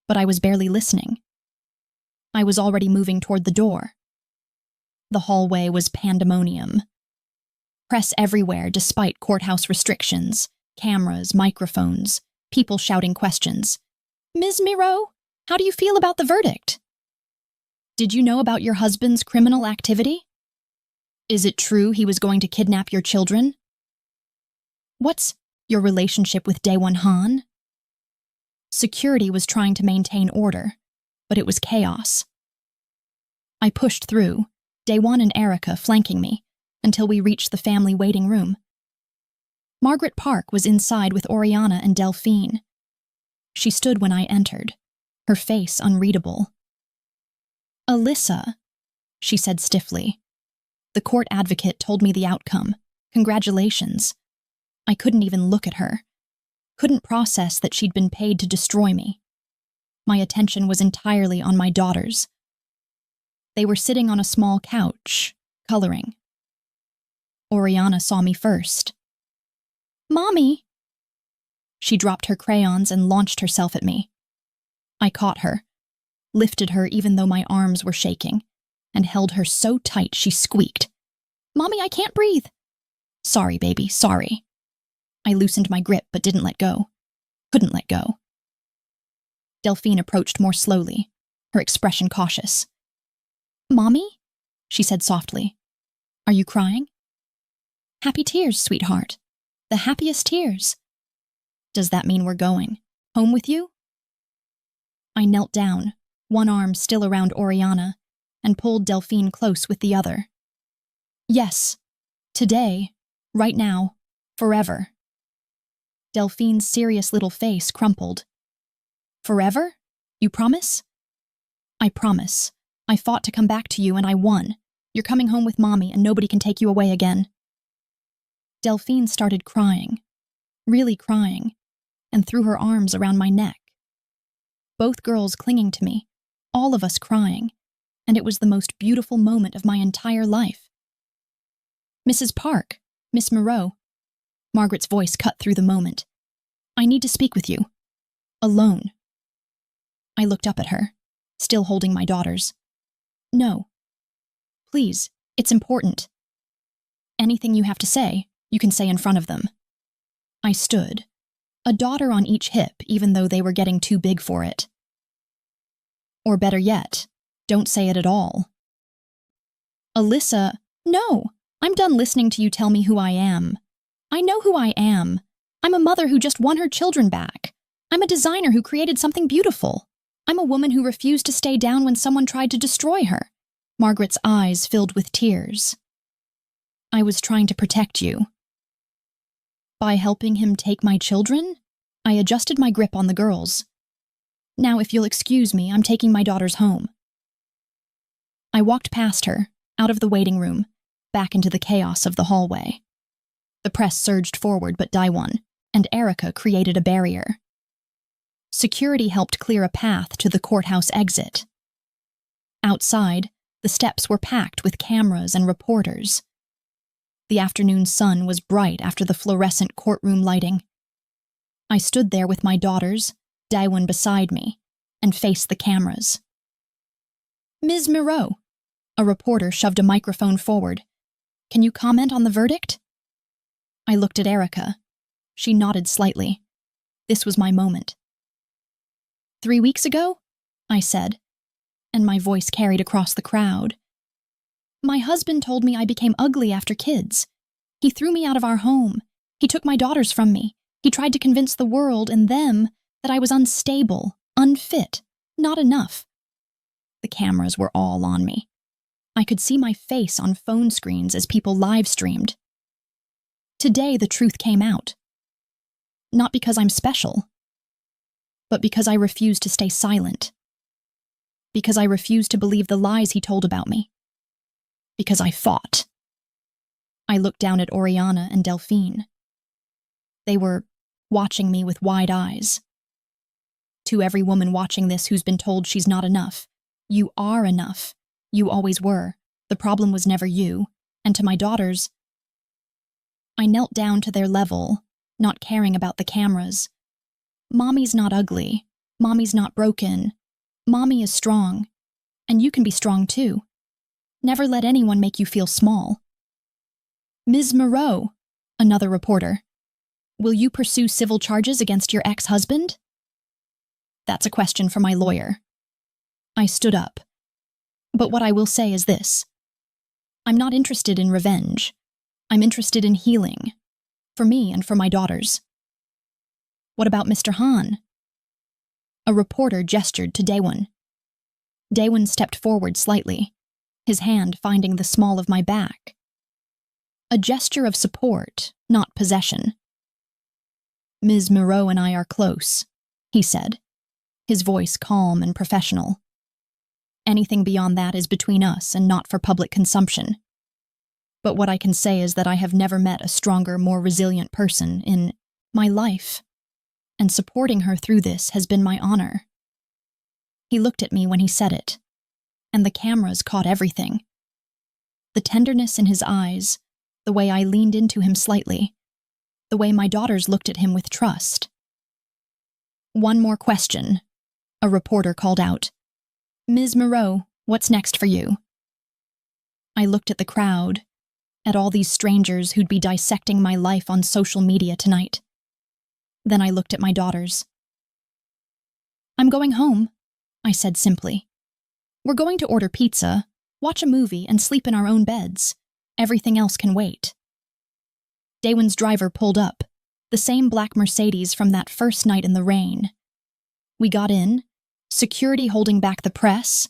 but I was barely listening. I was already moving toward the door. The hallway was pandemonium. Press everywhere despite courthouse restrictions, cameras, microphones, people shouting questions. Ms. Miro, how do you feel about the verdict? Did you know about your husband's criminal activity? Is it true he was going to kidnap your children? What's your relationship with Daewon Han? Security was trying to maintain order, but it was chaos. I pushed through, Daewon and Erica flanking me, until we reached the family waiting room. Margaret Park was inside with Oriana and Delphine. She stood when I entered, her face unreadable. Alyssa, she said stiffly. The court advocate told me the outcome. Congratulations. I couldn't even look at her. Couldn't process that she'd been paid to destroy me. My attention was entirely on my daughters. They were sitting on a small couch, coloring. Oriana saw me first. Mommy! She dropped her crayons and launched herself at me. I caught her, lifted her even though my arms were shaking, and held her so tight she squeaked. Mommy, I can't breathe. Sorry, baby, sorry. I loosened my grip but didn't let go. Couldn't let go. Delphine approached more slowly, her expression cautious. Mommy? She said softly. Are you crying? Happy tears, sweetheart. The happiest tears. Does that mean we're going home with you? I knelt down, one arm still around Oriana, and pulled Delphine close with the other. Yes, today, right now, forever. Delphine's serious little face crumpled. Forever? You promise? I promise. I fought to come back to you and I won. You're coming home with Mommy and nobody can take you away again. Delphine started crying, really crying, and threw her arms around my neck. Both girls clinging to me, all of us crying, and it was the most beautiful moment of my entire life. Mrs. Park, Miss Moreau. Margaret's voice cut through the moment. I need to speak with you. Alone. I looked up at her, still holding my daughters. No. Please, it's important. Anything you have to say, you can say in front of them. I stood, a daughter on each hip even though they were getting too big for it. Or better yet, don't say it at all. Alyssa, no, I'm done listening to you tell me who I am. I know who I am. I'm a mother who just won her children back. I'm a designer who created something beautiful. I'm a woman who refused to stay down when someone tried to destroy her. Margaret's eyes filled with tears. I was trying to protect you. By helping him take my children, I adjusted my grip on the girls. Now, if you'll excuse me, I'm taking my daughters home. I walked past her, out of the waiting room, back into the chaos of the hallway. The press surged forward, but Daewon and Erica created a barrier. Security helped clear a path to the courthouse exit. Outside, the steps were packed with cameras and reporters. The afternoon sun was bright after the fluorescent courtroom lighting. I stood there with my daughters, Daewon beside me, and faced the cameras. Ms. Moreau, a reporter shoved a microphone forward. Can you comment on the verdict? I looked at Erica. She nodded slightly. This was my moment. 3 weeks ago? I said, and my voice carried across the crowd. My husband told me I became ugly after kids. He threw me out of our home. He took my daughters from me. He tried to convince the world and them that I was unstable, unfit, not enough. The cameras were all on me. I could see my face on phone screens as people live-streamed. Today the truth came out. Not because I'm special, but because I refused to stay silent. Because I refused to believe the lies he told about me. Because I fought. I looked down at Oriana and Delphine. They were watching me with wide eyes. To every woman watching this who's been told she's not enough, you are enough. You always were. The problem was never you. And to my daughters, I knelt down to their level, not caring about the cameras. Mommy's not ugly. Mommy's not broken. Mommy is strong. And you can be strong too. Never let anyone make you feel small. Ms. Moreau, another reporter, will you pursue civil charges against your ex-husband? That's a question for my lawyer. I stood up. But what I will say is this. I'm not interested in revenge. I'm interested in healing. For me and for my daughters. What about Mr. Han? A reporter gestured to Daewon. Daewon stepped forward slightly, his hand finding the small of my back. A gesture of support, not possession. Ms. Moreau and I are close, he said, his voice calm and professional. Anything beyond that is between us and not for public consumption. But what I can say is that I have never met a stronger, more resilient person in my life, and supporting her through this has been my honor. He looked at me when he said it, and the cameras caught everything. The tenderness in his eyes, the way I leaned into him slightly, the way my daughters looked at him with trust. One more question, a reporter called out. Ms. Moreau, what's next for you? I looked at the crowd, at all these strangers who'd be dissecting my life on social media tonight. Then I looked at my daughters. I'm going home, I said simply. We're going to order pizza, watch a movie, and sleep in our own beds. Everything else can wait. Daewon's driver pulled up, the same black Mercedes from that first night in the rain. We got in, security holding back the press,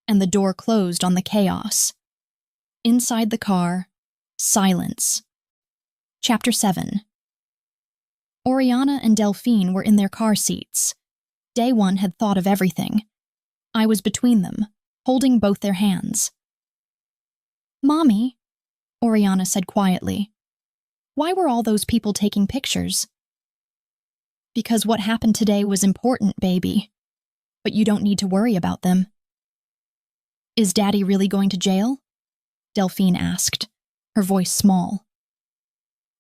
and the door closed on the chaos. Inside the car, silence. Chapter 7. Oriana and Delphine were in their car seats. Daewon had thought of everything. I was between them, holding both their hands. Mommy, Oriana said quietly, why were all those people taking pictures? Because what happened today was important, baby. But you don't need to worry about them. Is Daddy really going to jail? Delphine asked, her voice small.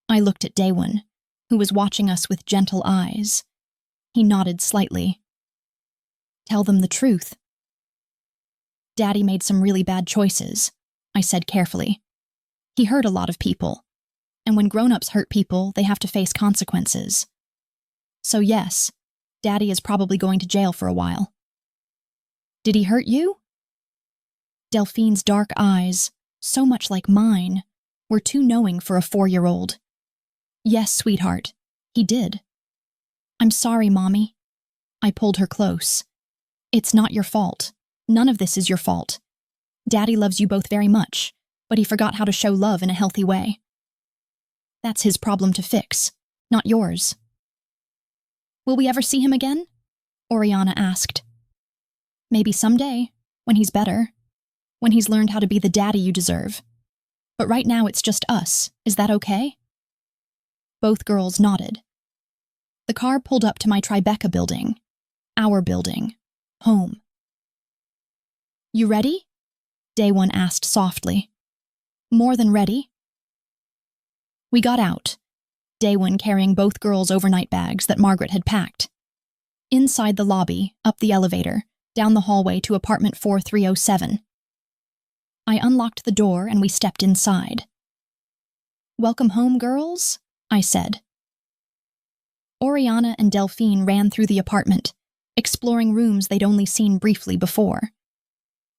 I looked at Daewon, who was watching us with gentle eyes. He nodded slightly. Tell them the truth. Daddy made some really bad choices, I said carefully. He hurt a lot of people, and when grown-ups hurt people, they have to face consequences. So yes, Daddy is probably going to jail for a while. Did he hurt you? Delphine's dark eyes, so much like mine, were too knowing for a 4-year-old. Yes, sweetheart, he did. I'm sorry, Mommy. I pulled her close. It's not your fault. None of this is your fault. Daddy loves you both very much, but he forgot how to show love in a healthy way. That's his problem to fix, not yours. Will we ever see him again? Oriana asked. Maybe someday, when he's better, when he's learned how to be the daddy you deserve. But right now it's just us. Is that okay? Both girls nodded. The car pulled up to my Tribeca building. Our building. Home. You ready? Daewon asked softly. More than ready. We got out, Daewon carrying both girls' overnight bags that Margaret had packed. Inside the lobby, up the elevator, down the hallway to apartment 4307. I unlocked the door and we stepped inside. Welcome home, girls, I said. Oriana and Delphine ran through the apartment, exploring rooms they'd only seen briefly before.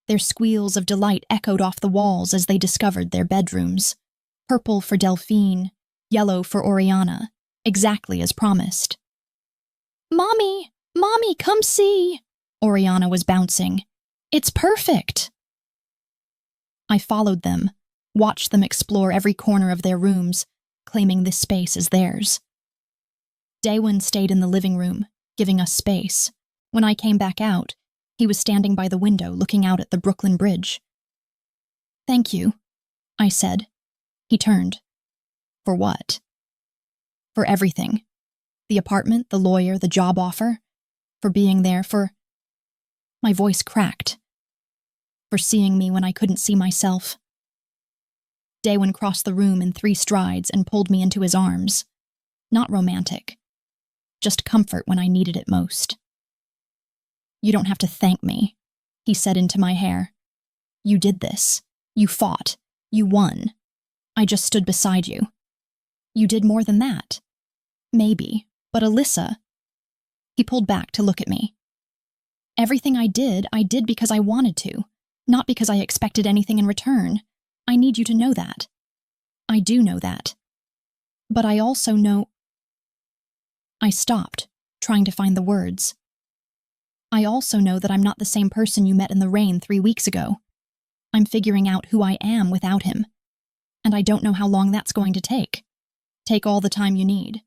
Their squeals of delight echoed off the walls as they discovered their bedrooms. Purple for Delphine, yellow for Oriana, exactly as promised. Mommy! Mommy, come see! Oriana was bouncing. It's perfect! I followed them, watched them explore every corner of their rooms, claiming this space as theirs. Daewon stayed in the living room, giving us space. When I came back out, he was standing by the window looking out at the Brooklyn Bridge. Thank you, I said. He turned. For what? For everything. The apartment, the lawyer, the job offer. For being there, for... My voice cracked. For seeing me when I couldn't see myself. Daewon crossed the room in 3 strides and pulled me into his arms. Not romantic. Just comfort when I needed it most. "You don't have to thank me," he said into my hair. "You did this. You fought. You won. I just stood beside you. You did more than that. Maybe, but Alyssa..." He pulled back to look at me. "Everything I did because I wanted to, not because I expected anything in return. I need you to know that. I do know that. But I also know..." I stopped, trying to find the words. "I also know that I'm not the same person you met in the rain 3 weeks ago. I'm figuring out who I am without him. And I don't know how long that's going to take. Take all the time you need.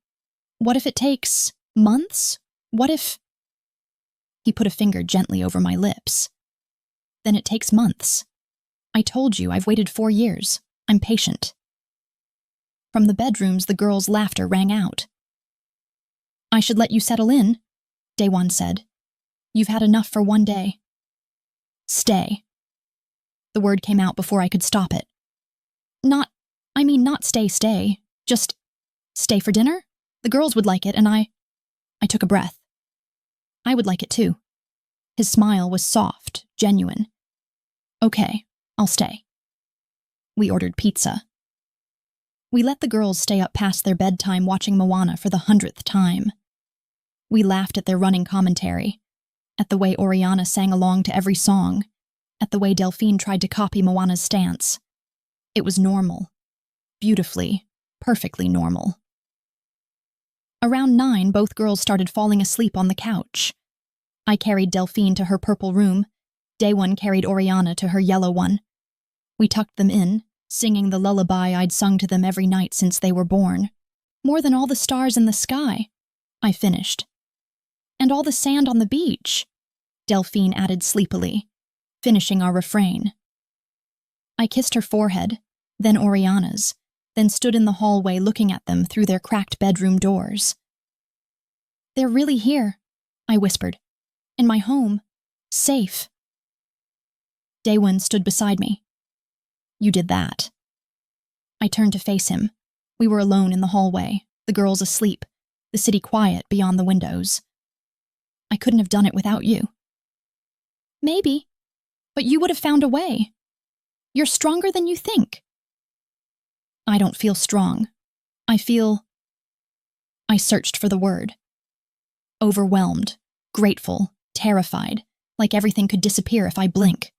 What if it takes months? What if..." He put a finger gently over my lips. "Then it takes months. I told you, I've waited 4 years. I'm patient." From the bedrooms, the girls' laughter rang out. "I should let you settle in," Daewon said. "You've had enough for one day." "Stay." The word came out before I could stop it. Not stay. Just stay for dinner? The girls would like it, and I took a breath. I would like it too. His smile was soft, genuine. "Okay, I'll stay." We ordered pizza. We let the girls stay up past their bedtime watching Moana for the 100th time. We laughed at their running commentary, at the way Oriana sang along to every song, at the way Delphine tried to copy Moana's stance. It was normal. Beautifully, perfectly normal. Around 9, both girls started falling asleep on the couch. I carried Delphine to her purple room. Daewon carried Oriana to her yellow one. We tucked them in, singing the lullaby I'd sung to them every night since they were born. "More than all the stars in the sky," I finished. "And all the sand on the beach," Delphine added sleepily, finishing our refrain. I kissed her forehead, then Oriana's, then stood in the hallway looking at them through their cracked bedroom doors. "They're really here," I whispered. "In my home. Safe." Daewon stood beside me. "You did that." I turned to face him. We were alone in the hallway, the girls asleep, the city quiet beyond the windows. "I couldn't have done it without you." "Maybe, but you would have found a way. You're stronger than you think." "I don't feel strong. I searched for the word. Overwhelmed, grateful, terrified, like everything could disappear if I blink.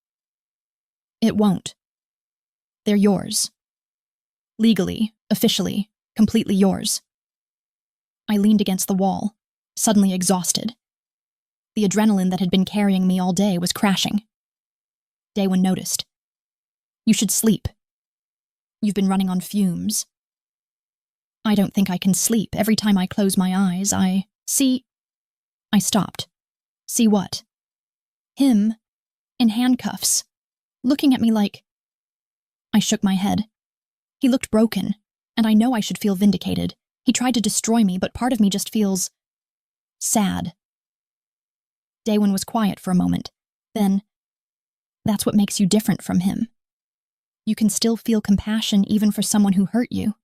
"It won't. They're yours. Legally, officially, completely yours." I leaned against the wall, suddenly exhausted. The adrenaline that had been carrying me all day was crashing. Daewon noticed. "You should sleep. You've been running on fumes." "I don't think I can sleep. Every time I close my eyes, I see..." I stopped. "See what?" "Him, in handcuffs, looking at me like..." I shook my head. He looked broken, and I know I should feel vindicated. He tried to destroy me, but part of me just feels sad. Daewon was quiet for a moment. Then, "That's what makes you different from him. You can still feel compassion even for someone who hurt you.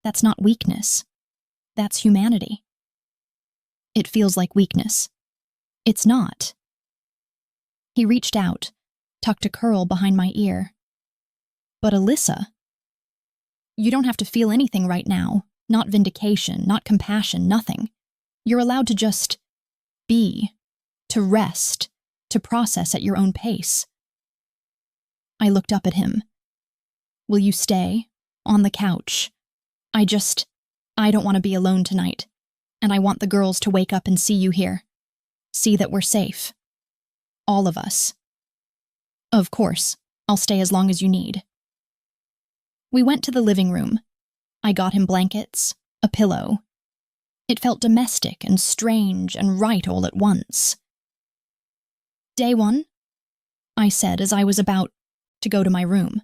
That's not weakness. That's humanity." "It feels like weakness." "It's not." He reached out, tucked a curl behind my ear. "But Alyssa, you don't have to feel anything right now. Not vindication, not compassion, nothing. You're allowed to just be, to rest, to process at your own pace." I looked up at him. "Will you stay? On the couch? I don't want to be alone tonight. And I want the girls to wake up and see you here. See that we're safe. All of us." "Of course, I'll stay as long as you need." We went to the living room. I got him blankets, a pillow. It felt domestic and strange and right all at once. "Daewon," I said as I was about to go to my room.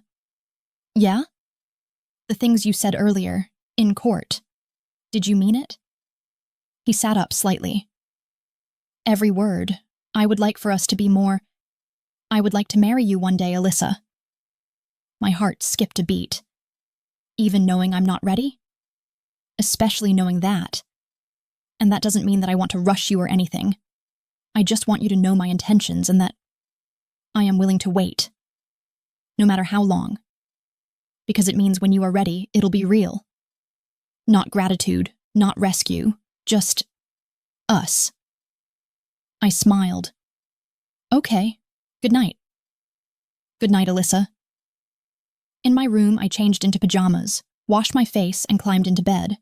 "Yeah?" "The things you said earlier, in court. Did you mean it?" He sat up slightly. "Every word. I would like for us to be more... I would like to marry you one day, Alyssa." My heart skipped a beat. even knowing I'm not ready? Especially knowing that. And that doesn't mean that I want to rush you or anything. I just want you to know my intentions and that I am willing to wait. No matter how long. Because it means when you are ready, it'll be real. Not gratitude, not rescue, just us. I smiled. Okay, good night. Good night, Alyssa. In my room, I changed into pajamas, washed my face, and climbed into bed.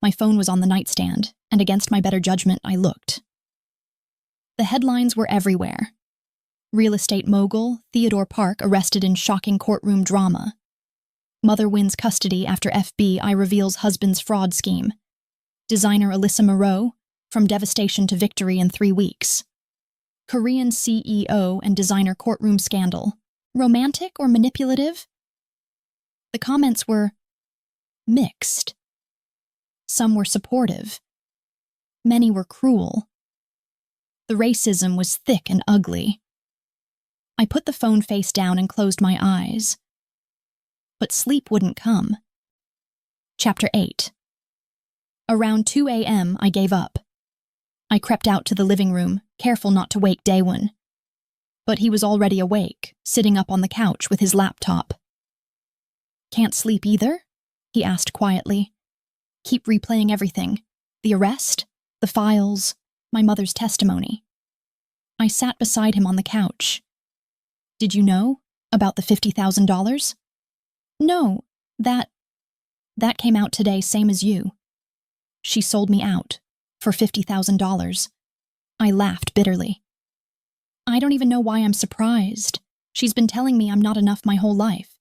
My phone was on the nightstand, and against my better judgment, I looked. The headlines were everywhere. Real estate mogul Theodore Park arrested in shocking courtroom drama. Mother wins custody after FBI reveals husband's fraud scheme. Designer Alyssa Moreau, from devastation to victory in 3 weeks. Korean CEO and designer courtroom scandal. Romantic or manipulative? The comments were mixed. Some were supportive. Many were cruel. The racism was thick and ugly. I put the phone face down and closed my eyes. But sleep wouldn't come. Chapter 8. Around 2 a.m., I gave up. I crept out to the living room, careful not to wake Daewon. But he was already awake, sitting up on the couch with his laptop. Can't sleep either? He asked quietly. Keep replaying everything. The arrest, the files, my mother's testimony. I sat beside him on the couch. Did you know about the $50,000? No, that came out today, same as you. She sold me out for $50,000. I laughed bitterly. I don't even know why I'm surprised. She's been telling me I'm not enough my whole life.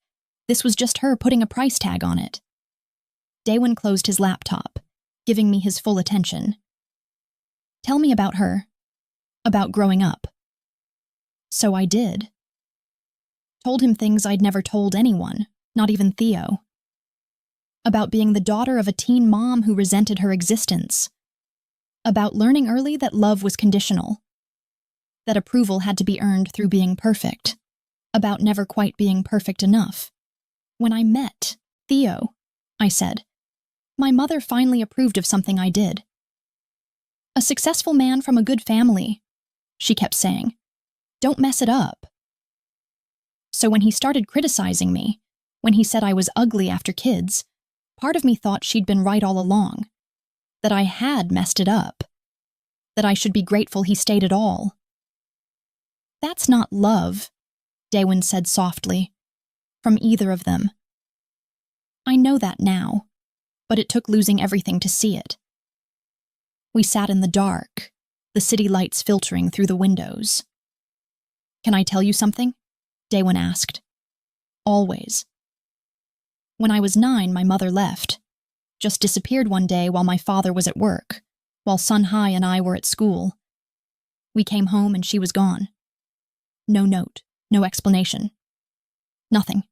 This was just her putting a price tag on it. Daewon closed his laptop, giving me his full attention. Tell me about her. About growing up. So I did. Told him things I'd never told anyone, not even Theo. About being the daughter of a teen mom who resented her existence. About learning early that love was conditional. That approval had to be earned through being perfect. About never quite being perfect enough. When I met Theo, I said, my mother finally approved of something I did. A successful man from a good family, she kept saying. Don't mess it up. So when he started criticizing me, when he said I was ugly after kids, part of me thought she'd been right all along. That I had messed it up. That I should be grateful he stayed at all. That's not love, Daewon said softly, from either of them. I know that now, but it took losing everything to see it. We sat in the dark, the city lights filtering through the windows. Can I tell you something? Daewon asked. Always. When I was 9, my mother left. Just disappeared one day while my father was at work, while Sun Hai and I were at school. We came home and she was gone. No note, no explanation. Nothing.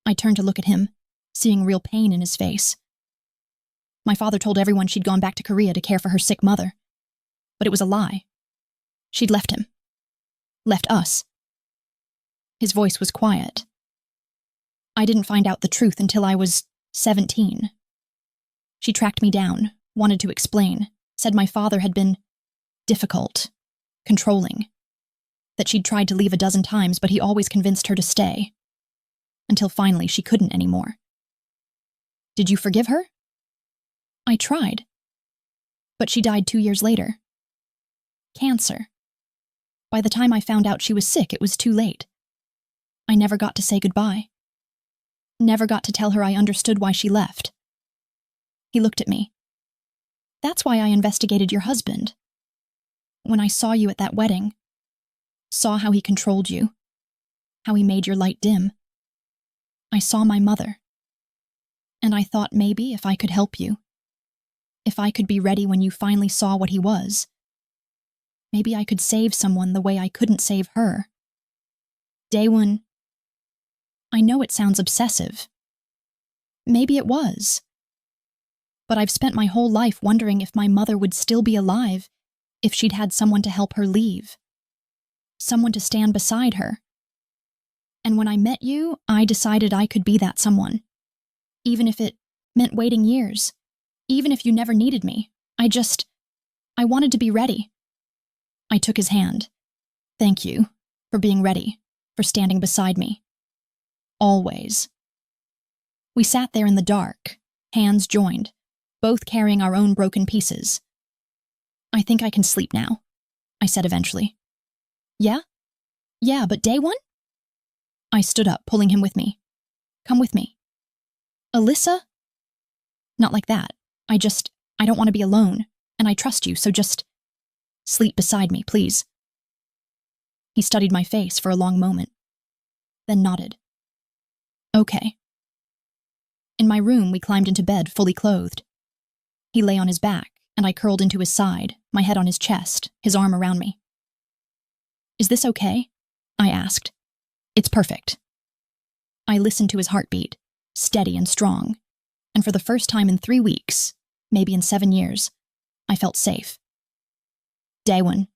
I turned to look at him, seeing real pain in his face. My father told everyone she'd gone back to Korea to care for her sick mother. But it was a lie. She'd left him. Left us. His voice was quiet. I didn't find out the truth until I was 17. She tracked me down, wanted to explain, said my father had been difficult, controlling, that she'd tried to leave a dozen times, but he always convinced her to stay. Until finally she couldn't anymore. Did you forgive her? I tried. But she died 2 years later. Cancer. By the time I found out she was sick, it was too late. I never got to say goodbye. Never got to tell her I understood why she left. He looked at me. That's why I investigated your husband. When I saw you at that wedding, saw how he controlled you, how he made your light dim, I saw my mother. And I thought maybe if I could help you, if I could be ready when you finally saw what he was, maybe I could save someone the way I couldn't save her. Daewon, I know it sounds obsessive. Maybe it was. But I've spent my whole life wondering if my mother would still be alive if she'd had someone to help her leave. Someone to stand beside her. And when I met you, I decided I could be that someone. even if it meant waiting years, even if you never needed me. I wanted to be ready. I took his hand. Thank you for being ready, for standing beside me. Always. We sat there in the dark, hands joined, both carrying our own broken pieces. I think I can sleep now, I said eventually. Yeah? Yeah, but day one? I stood up, pulling him with me. Come with me. Alyssa? Not like that. I don't want to be alone, and I trust you, so just sleep beside me, please. He studied my face for a long moment, then nodded. Okay. In my room, we climbed into bed, fully clothed. He lay on his back, and I curled into his side, my head on his chest, his arm around me. Is this okay? I asked. It's perfect. I listened to his heartbeat, steady and strong, and for the first time in 3 weeks, maybe in 7 years, I felt safe. Daewon.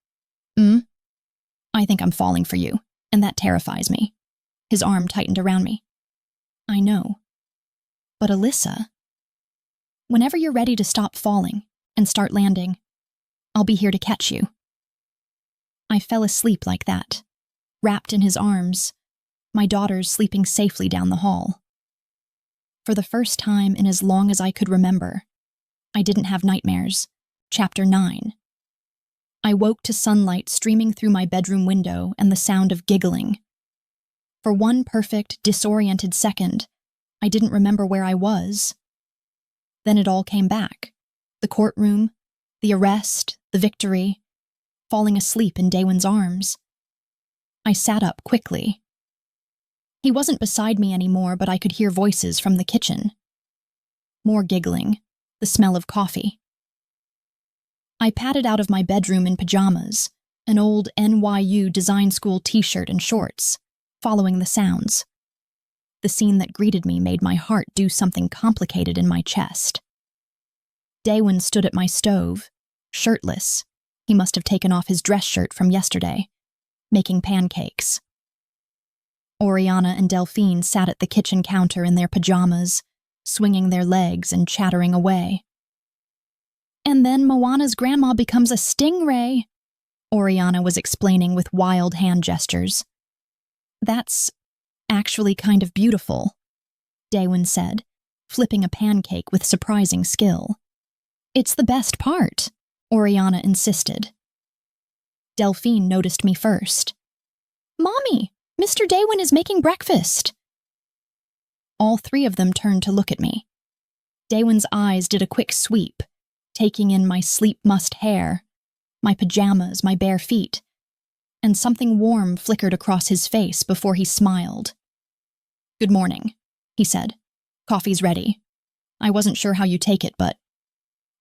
I think I'm falling for you, and that terrifies me. His arm tightened around me. I know. But Alyssa, whenever you're ready to stop falling and start landing, I'll be here to catch you. I fell asleep like that, wrapped in his arms, my daughters sleeping safely down the hall. For the first time in as long as I could remember, I didn't have nightmares. Chapter 9. I woke to sunlight streaming through my bedroom window and the sound of giggling. For one perfect, disoriented second, I didn't remember where I was. Then it all came back. The courtroom, the arrest, the victory, falling asleep in Daewon's arms. I sat up quickly. He wasn't beside me anymore, but I could hear voices from the kitchen. More giggling, the smell of coffee. I padded out of my bedroom in pajamas, an old NYU design school t-shirt and shorts, following the sounds. The scene that greeted me made my heart do something complicated in my chest. Daewon stood at my stove, shirtless. He must have taken off his dress shirt from yesterday, making pancakes. Oriana and Delphine sat at the kitchen counter in their pajamas, swinging their legs and chattering away. And then Moana's grandma becomes a stingray, Oriana was explaining with wild hand gestures. That's actually kind of beautiful, Daewon said, flipping a pancake with surprising skill. It's the best part, Oriana insisted. Delphine noticed me first. Mommy, Mr. Daewon is making breakfast. All three of them turned to look at me. Daewon's eyes did a quick sweep, taking in my sleep-mussed hair, my pajamas, my bare feet, and something warm flickered across his face before he smiled. Good morning, he said. Coffee's ready. I wasn't sure how you take it, but...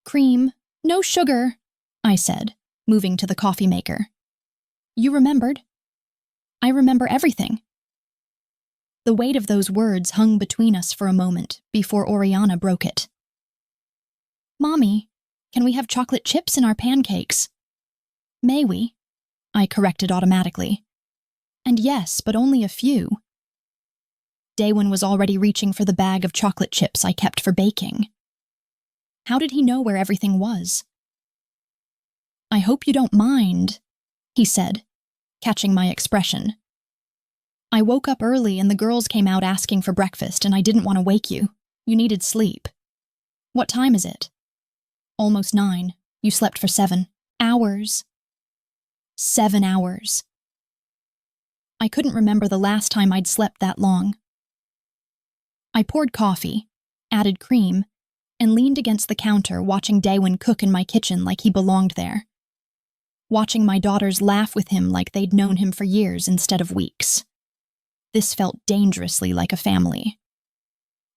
Cream, no sugar, I said, moving to the coffee maker. You remembered? I remember everything. The weight of those words hung between us for a moment before Oriana broke it. Mommy, can we have chocolate chips in our pancakes? May we? I corrected automatically. And yes, but only a few. Daewon was already reaching for the bag of chocolate chips I kept for baking. How did he know where everything was? I hope you don't mind, he said, catching my expression. I woke up early and the girls came out asking for breakfast and I didn't want to wake you. You needed sleep. What time is it? Almost 9. You slept for 7 hours. 7 hours. I couldn't remember the last time I'd slept that long. I poured coffee, added cream, and leaned against the counter watching Daewon cook in my kitchen like he belonged there. Watching my daughters laugh with him like they'd known him for years instead of weeks. This felt dangerously like a family.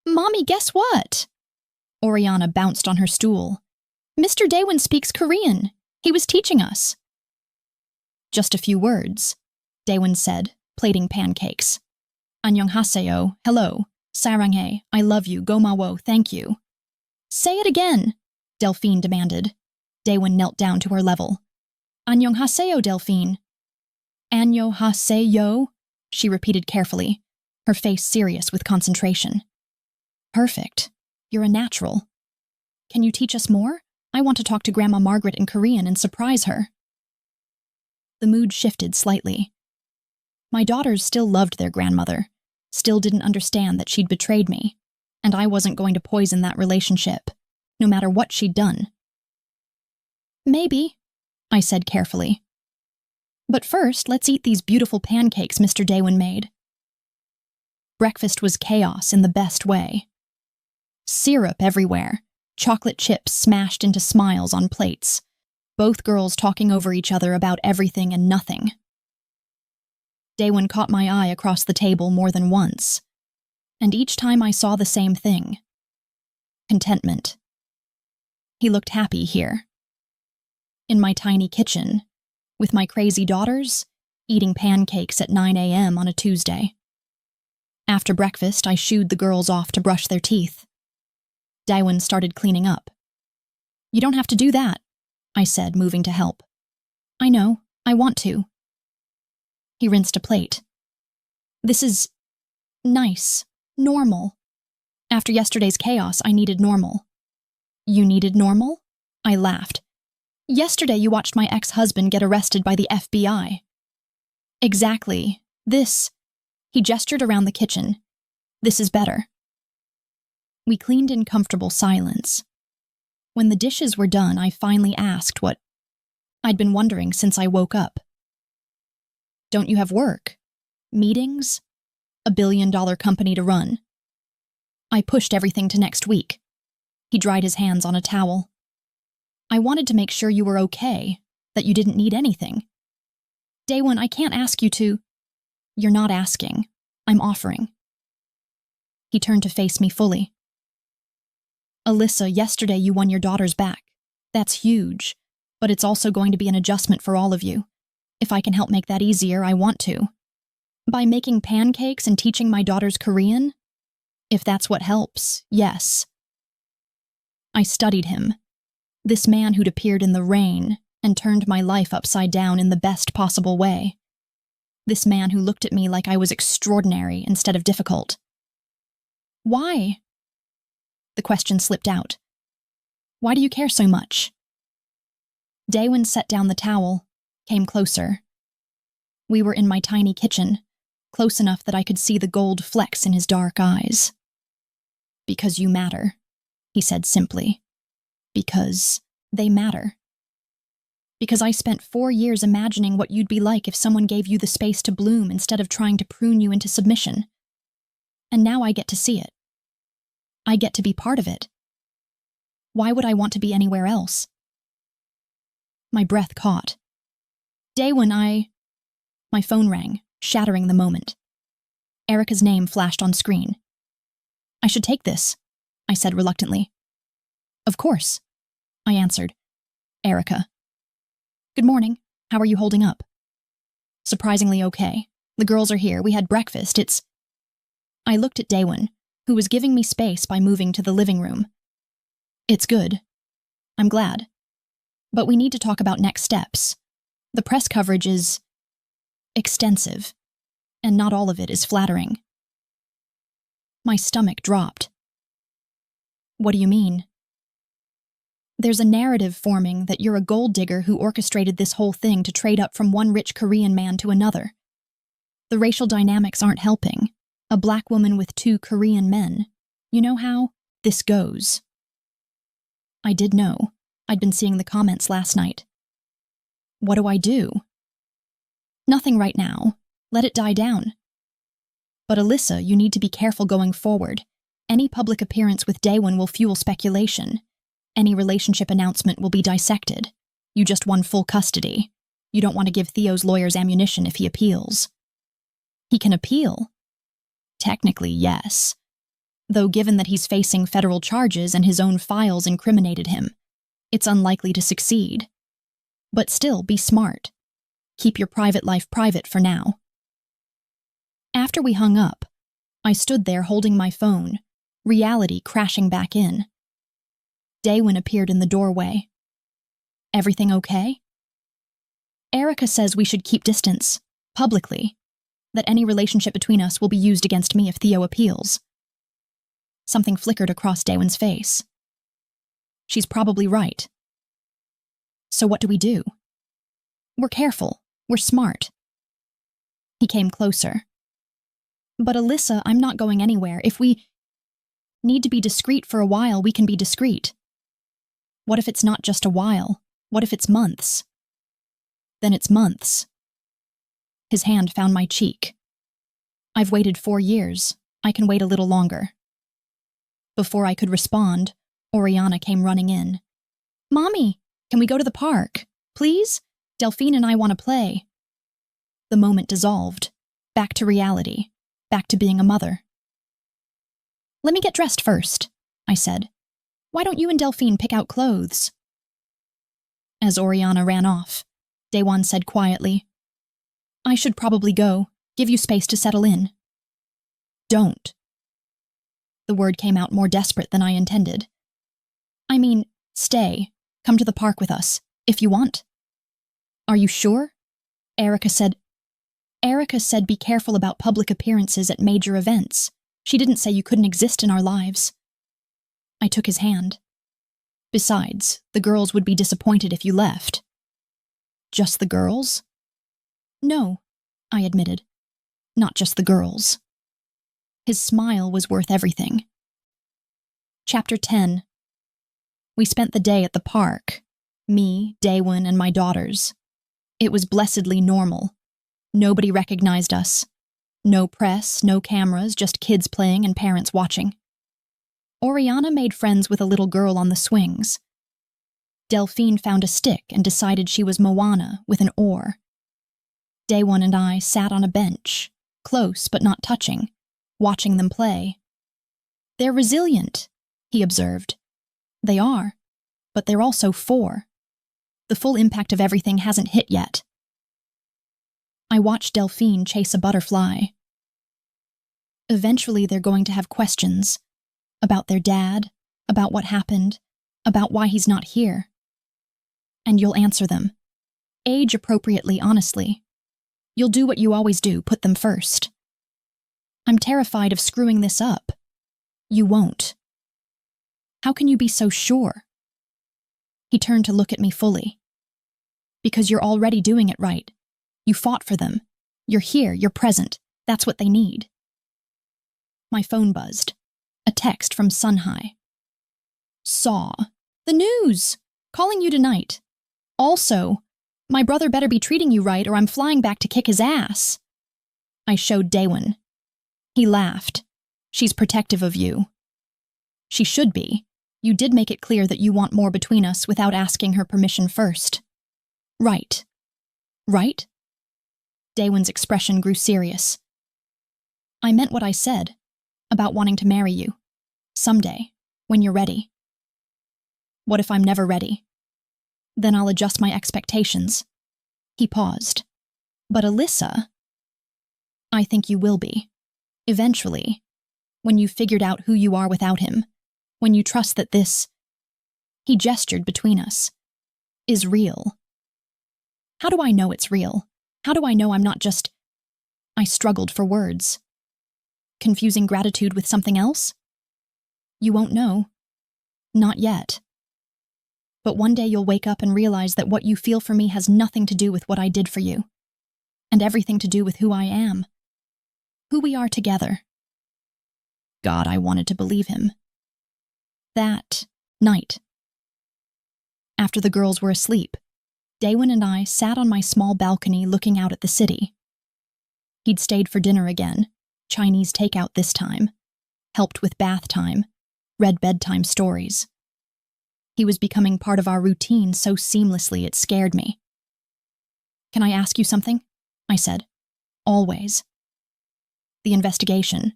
Mommy, guess what? Oriana bounced on her stool. Mr. Daewon speaks Korean. He was teaching us. Just a few words, Daewon said, plating pancakes. Annyeonghaseyo, hello. Saranghae, I love you. Gomawo, thank you. Say it again, Delphine demanded. Daewon knelt down to her level. Annyeonghaseyo, Delphine. Annyeonghaseyo, she repeated carefully, her face serious with concentration. Perfect. You're a natural. Can you teach us more? I want to talk to Grandma Margaret in Korean and surprise her. The mood shifted slightly. My daughters still loved their grandmother, still didn't understand that she'd betrayed me, and I wasn't going to poison that relationship, no matter what she'd done. Maybe, I said carefully. But first, let's eat these beautiful pancakes Mr. Daewon made. Breakfast was chaos in the best way. Syrup everywhere, chocolate chips smashed into smiles on plates, both girls talking over each other about everything and nothing. Daewon caught my eye across the table more than once, and each time I saw the same thing. Contentment. He looked happy here. In my tiny kitchen, with my crazy daughters, eating pancakes at 9 a.m. on a Tuesday. After breakfast, I shooed the girls off to brush their teeth. Daewon started cleaning up. You don't have to do that, I said, moving to help. I know, I want to. He rinsed a plate. This is nice, normal. After yesterday's chaos, I needed normal. You needed normal? I laughed. Yesterday you watched my ex-husband get arrested by the FBI. Exactly. This. He gestured around the kitchen. This is better. We cleaned in comfortable silence. When the dishes were done, I finally asked what I'd been wondering since I woke up. Don't you have work? Meetings? A billion-dollar company to run? I pushed everything to next week. He dried his hands on a towel. I wanted to make sure you were okay, that you didn't need anything. Daewon, I can't ask you to. You're not asking. I'm offering. He turned to face me fully. Alyssa, yesterday you won your daughters back. That's huge, but it's also going to be an adjustment for all of you. If I can help make that easier, I want to. By making pancakes and teaching my daughters Korean? If that's what helps, yes. I studied him. This man who'd appeared in the rain and turned my life upside down in the best possible way. This man who looked at me like I was extraordinary instead of difficult. Why? The question slipped out. Why do you care so much? Daewon set down the towel, came closer. We were in my tiny kitchen, close enough that I could see the gold flecks in his dark eyes. Because you matter, he said simply. Because they matter. Because I spent 4 years imagining what you'd be like if someone gave you the space to bloom instead of trying to prune you into submission. And now I get to see it. I get to be part of it. Why would I want to be anywhere else? My breath caught. Daewon, My phone rang, shattering the moment. Erica's name flashed on screen. I should take this, I said reluctantly. Of course, I answered. Erica. Good morning. How are you holding up? Surprisingly okay. The girls are here. We had breakfast. I looked at Daewon, who was giving me space by moving to the living room. It's good. I'm glad. But we need to talk about next steps. The press coverage is extensive, and not all of it is flattering. My stomach dropped. What do you mean? There's a narrative forming that you're a gold digger who orchestrated this whole thing to trade up from one rich Korean man to another. The racial dynamics aren't helping. A black woman with 2 Korean men. You know how this goes. I did know. I'd been seeing the comments last night. What do I do? Nothing right now. Let it die down. But Alyssa, you need to be careful going forward. Any public appearance with Daewon will fuel speculation. Any relationship announcement will be dissected. You just won full custody. You don't want to give Theo's lawyers ammunition if he appeals. He can appeal. Technically, yes. Though given that he's facing federal charges and his own files incriminated him, it's unlikely to succeed. But still, be smart. Keep your private life private for now. After we hung up, I stood there holding my phone, reality crashing back in. Daewon appeared in the doorway. Everything okay? Erica says we should keep distance, publicly, that any relationship between us will be used against me if Theo appeals. Something flickered across Daewon's face. She's probably right. So what do we do? We're careful. We're smart. He came closer. But Alyssa, I'm not going anywhere. If we need to be discreet for a while, we can be discreet. What if it's not just a while? What if it's months? Then it's months. His hand found my cheek. I've waited 4 years. I can wait a little longer. Before I could respond, Oriana came running in. Mommy, can we go to the park? Please? Delphine and I want to play. The moment dissolved. Back to reality. Back to being a mother. Let me get dressed first, I said. Why don't you and Delphine pick out clothes? As Oriana ran off, Daewon said quietly, I should probably go, give you space to settle in. Don't. The word came out more desperate than I intended. I mean, stay. Come to the park with us, if you want. Are you sure? Erica said be careful about public appearances at major events. She didn't say you couldn't exist in our lives. I took his hand. Besides, the girls would be disappointed if you left. Just the girls? No, I admitted. Not just the girls. His smile was worth everything. Chapter 10. We spent the day at the park. Me, Daewon, and my daughters. It was blessedly normal. Nobody recognized us. No press, no cameras, just kids playing and parents watching. Oriana made friends with a little girl on the swings. Delphine found a stick and decided she was Moana with an oar. Daewon and I sat on a bench, close but not touching, watching them play. They're resilient, he observed. They are, but they're also 4. The full impact of everything hasn't hit yet. I watched Delphine chase a butterfly. Eventually they're going to have questions about their dad, about what happened, about why he's not here. And you'll answer them. Age appropriately, honestly. You'll do what you always do, put them first. I'm terrified of screwing this up. You won't. How can you be so sure? He turned to look at me fully. Because you're already doing it right. You fought for them. You're here, you're present. That's what they need. My phone buzzed. A text from Sunhai. Saw. The news! Calling you tonight. Also, my brother better be treating you right or I'm flying back to kick his ass. I showed Daewon. He laughed. She's protective of you. She should be. You did make it clear that you want more between us without asking her permission first. Right. Right? Daewon's expression grew serious. I meant what I said, about wanting to marry you. Someday, when you're ready. What if I'm never ready? Then I'll adjust my expectations. He paused. But Alyssa, I think you will be. Eventually, when you've figured out who you are without him, when you trust that this, he gestured between us, is real. How do I know it's real? How do I know I'm not just... I struggled for words. Confusing gratitude with something else? You won't know. Not yet. But one day you'll wake up and realize that what you feel for me has nothing to do with what I did for you, and everything to do with who I am, who we are together. God, I wanted to believe him. That night, after the girls were asleep, Daewon and I sat on my small balcony looking out at the city. He'd stayed for dinner again, Chinese takeout this time, helped with bath time, read bedtime stories. He was becoming part of our routine so seamlessly it scared me. Can I ask you something? I said. Always. The investigation,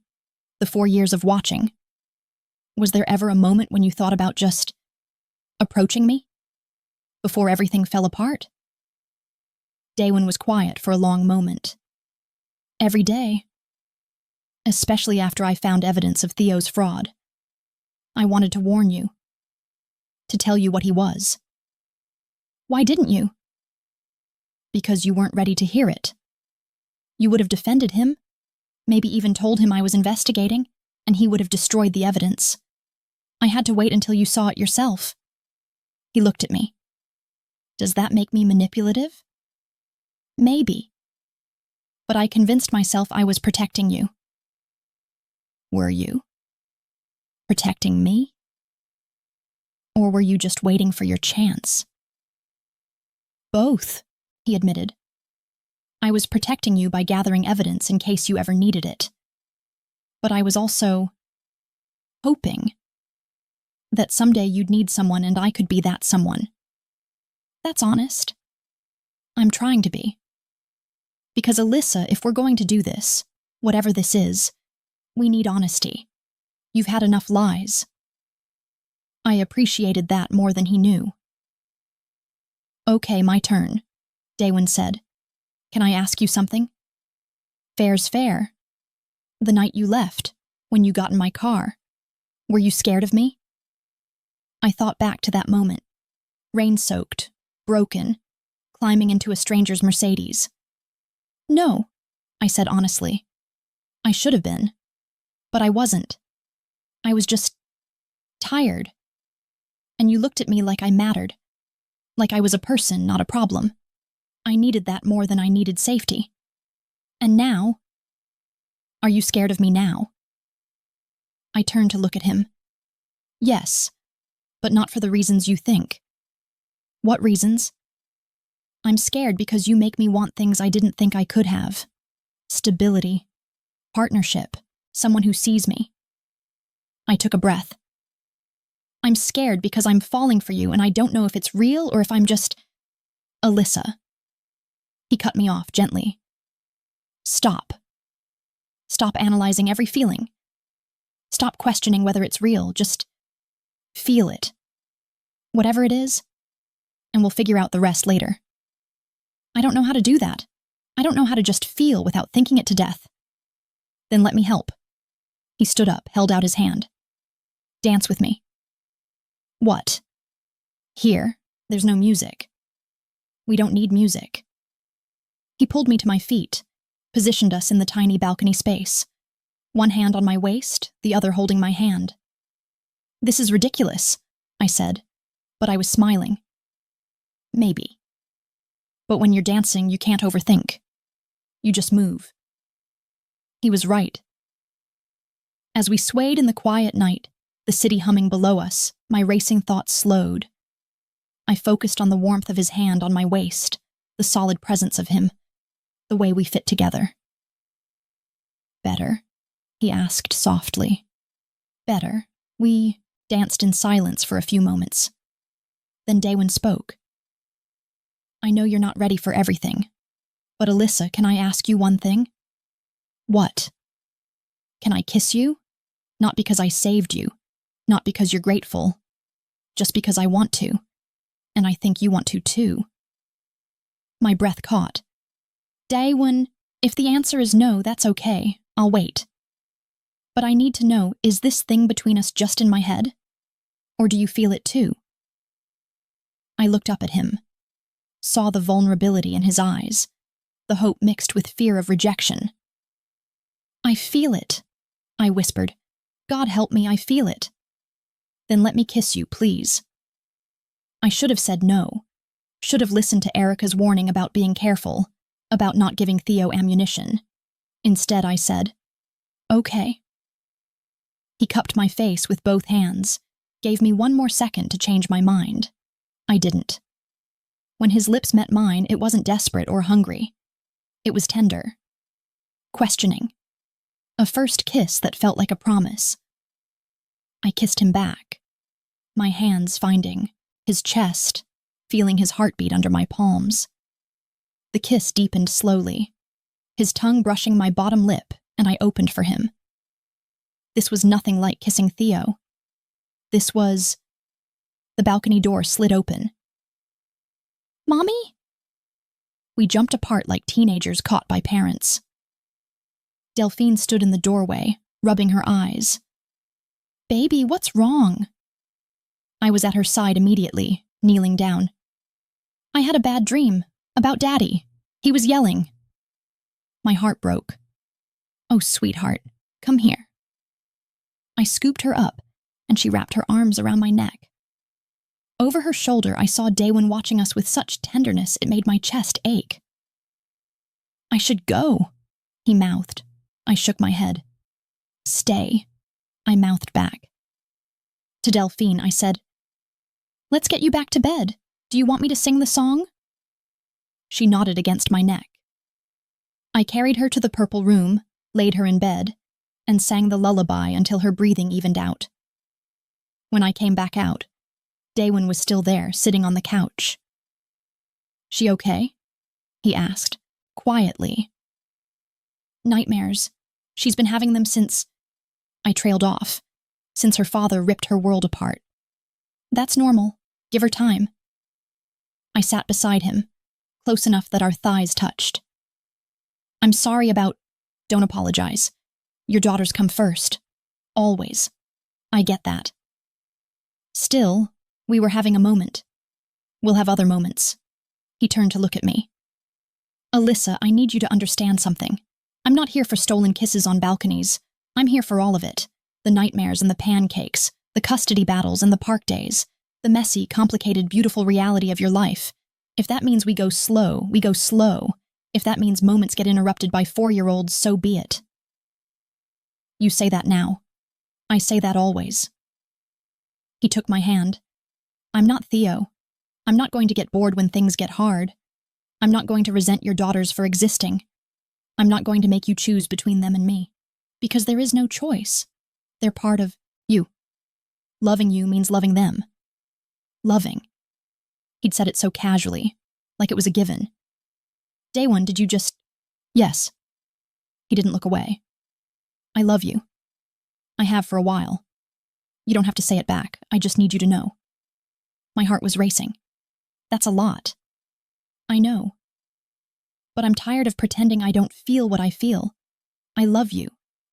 the 4 years of watching. Was there ever a moment when you thought about just approaching me? Before everything fell apart? Daewon was quiet for a long moment. Every day. Especially after I found evidence of Theo's fraud. I wanted to warn you. To tell you what he was. Why didn't you? Because you weren't ready to hear it. You would have defended him, maybe even told him I was investigating, and he would have destroyed the evidence. I had to wait until you saw it yourself. He looked at me. Does that make me manipulative? Maybe. But I convinced myself I was protecting you. Were you? Protecting me? Or were you just waiting for your chance? Both, he admitted. I was protecting you by gathering evidence in case you ever needed it. But I was also hoping that someday you'd need someone and I could be that someone. That's honest. I'm trying to be. Because Alyssa, if we're going to do this, whatever this is, we need honesty. You've had enough lies. I appreciated that more than he knew. Okay, my turn, Daewon said. Can I ask you something? Fair's fair. The night you left, when you got in my car, were you scared of me? I thought back to that moment, rain-soaked, broken, climbing into a stranger's Mercedes. No, I said honestly. I should have been, but I wasn't. I was just tired. And you looked at me like I mattered, like I was a person, not a problem. I needed that more than I needed safety. And now? Are you scared of me now? I turned to look at him. Yes, but not for the reasons you think. What reasons? I'm scared because you make me want things I didn't think I could have. Stability, partnership, someone who sees me. I took a breath. I'm scared because I'm falling for you and I don't know if it's real or if I'm just Alyssa. He cut me off gently. Stop. Stop analyzing every feeling. Stop questioning whether it's real. Just feel it. Whatever it is, and we'll figure out the rest later. I don't know how to do that. I don't know how to just feel without thinking it to death. Then let me help. He stood up, held out his hand. Dance with me. What? Here, there's no music. We don't need music. He pulled me to my feet, positioned us in the tiny balcony space, one hand on my waist, the other holding my hand. This is ridiculous, I said, but I was smiling. Maybe. But when you're dancing, you can't overthink. You just move. He was right. As we swayed in the quiet night, the city humming below us, my racing thoughts slowed. I focused on the warmth of his hand on my waist, the solid presence of him, the way we fit together. Better? He asked softly. Better. We danced in silence for a few moments. Then Daewon spoke. I know you're not ready for everything, but Alyssa, can I ask you one thing? What? Can I kiss you? Not because I saved you, not because you're grateful, just because I want to, and I think you want to too. My breath caught. Daewon, if the answer is no, that's okay, I'll wait. But I need to know, is this thing between us just in my head? Or do you feel it too? I looked up at him, saw the vulnerability in his eyes, the hope mixed with fear of rejection. I feel it, I whispered. God help me, I feel it. Then let me kiss you, please. I should have said no, should have listened to Erica's warning about being careful, about not giving Theo ammunition. Instead, I said, okay. He cupped my face with both hands, gave me one more second to change my mind. I didn't. When his lips met mine, it wasn't desperate or hungry. It was tender. Questioning. A first kiss that felt like a promise. I kissed him back, my hands finding his chest, feeling his heartbeat under my palms. The kiss deepened slowly, his tongue brushing my bottom lip, and I opened for him. This was nothing like kissing Theo. This was... The balcony door slid open. Mommy? We jumped apart like teenagers caught by parents. Delphine stood in the doorway, rubbing her eyes. Baby, what's wrong? I was at her side immediately, kneeling down. I had a bad dream, about Daddy. He was yelling. My heart broke. Oh, sweetheart, come here. I scooped her up, and she wrapped her arms around my neck. Over her shoulder, I saw Daewon watching us with such tenderness it made my chest ache. "I should go," he mouthed. I shook my head. "Stay," I mouthed back. To Delphine, I said, "Let's get you back to bed. Do you want me to sing the song?" She nodded against my neck. I carried her to the purple room, laid her in bed, and sang the lullaby until her breathing evened out. When I came back out, Daewon was still there, sitting on the couch. "She okay?" he asked, quietly. "Nightmares. She's been having them since—" I trailed off. "Since her father ripped her world apart. That's normal. Give her time." I sat beside him, close enough that our thighs touched. "I'm sorry about—" "Don't apologize. Your daughters come first. Always. I get that." Still, we were having a moment. "We'll have other moments." He turned to look at me. "Alyssa, I need you to understand something. I'm not here for stolen kisses on balconies. I'm here for all of it. The nightmares and the pancakes, the custody battles and the park days, the messy, complicated, beautiful reality of your life. If that means we go slow, we go slow. If that means moments get interrupted by 4-year-olds, so be it." "You say that now. I say that always." He took my hand. "I'm not Theo. I'm not going to get bored when things get hard. I'm not going to resent your daughters for existing. I'm not going to make you choose between them and me. Because there is no choice. They're part of you. Loving you means loving them. Loving." He'd said it so casually, like it was a given. "Daewon, did you just—" "Yes." He didn't look away. "I love you. I have for a while. You don't have to say it back. I just need you to know." My heart was racing. "That's a lot." "I know. But I'm tired of pretending I don't feel what I feel. I love you.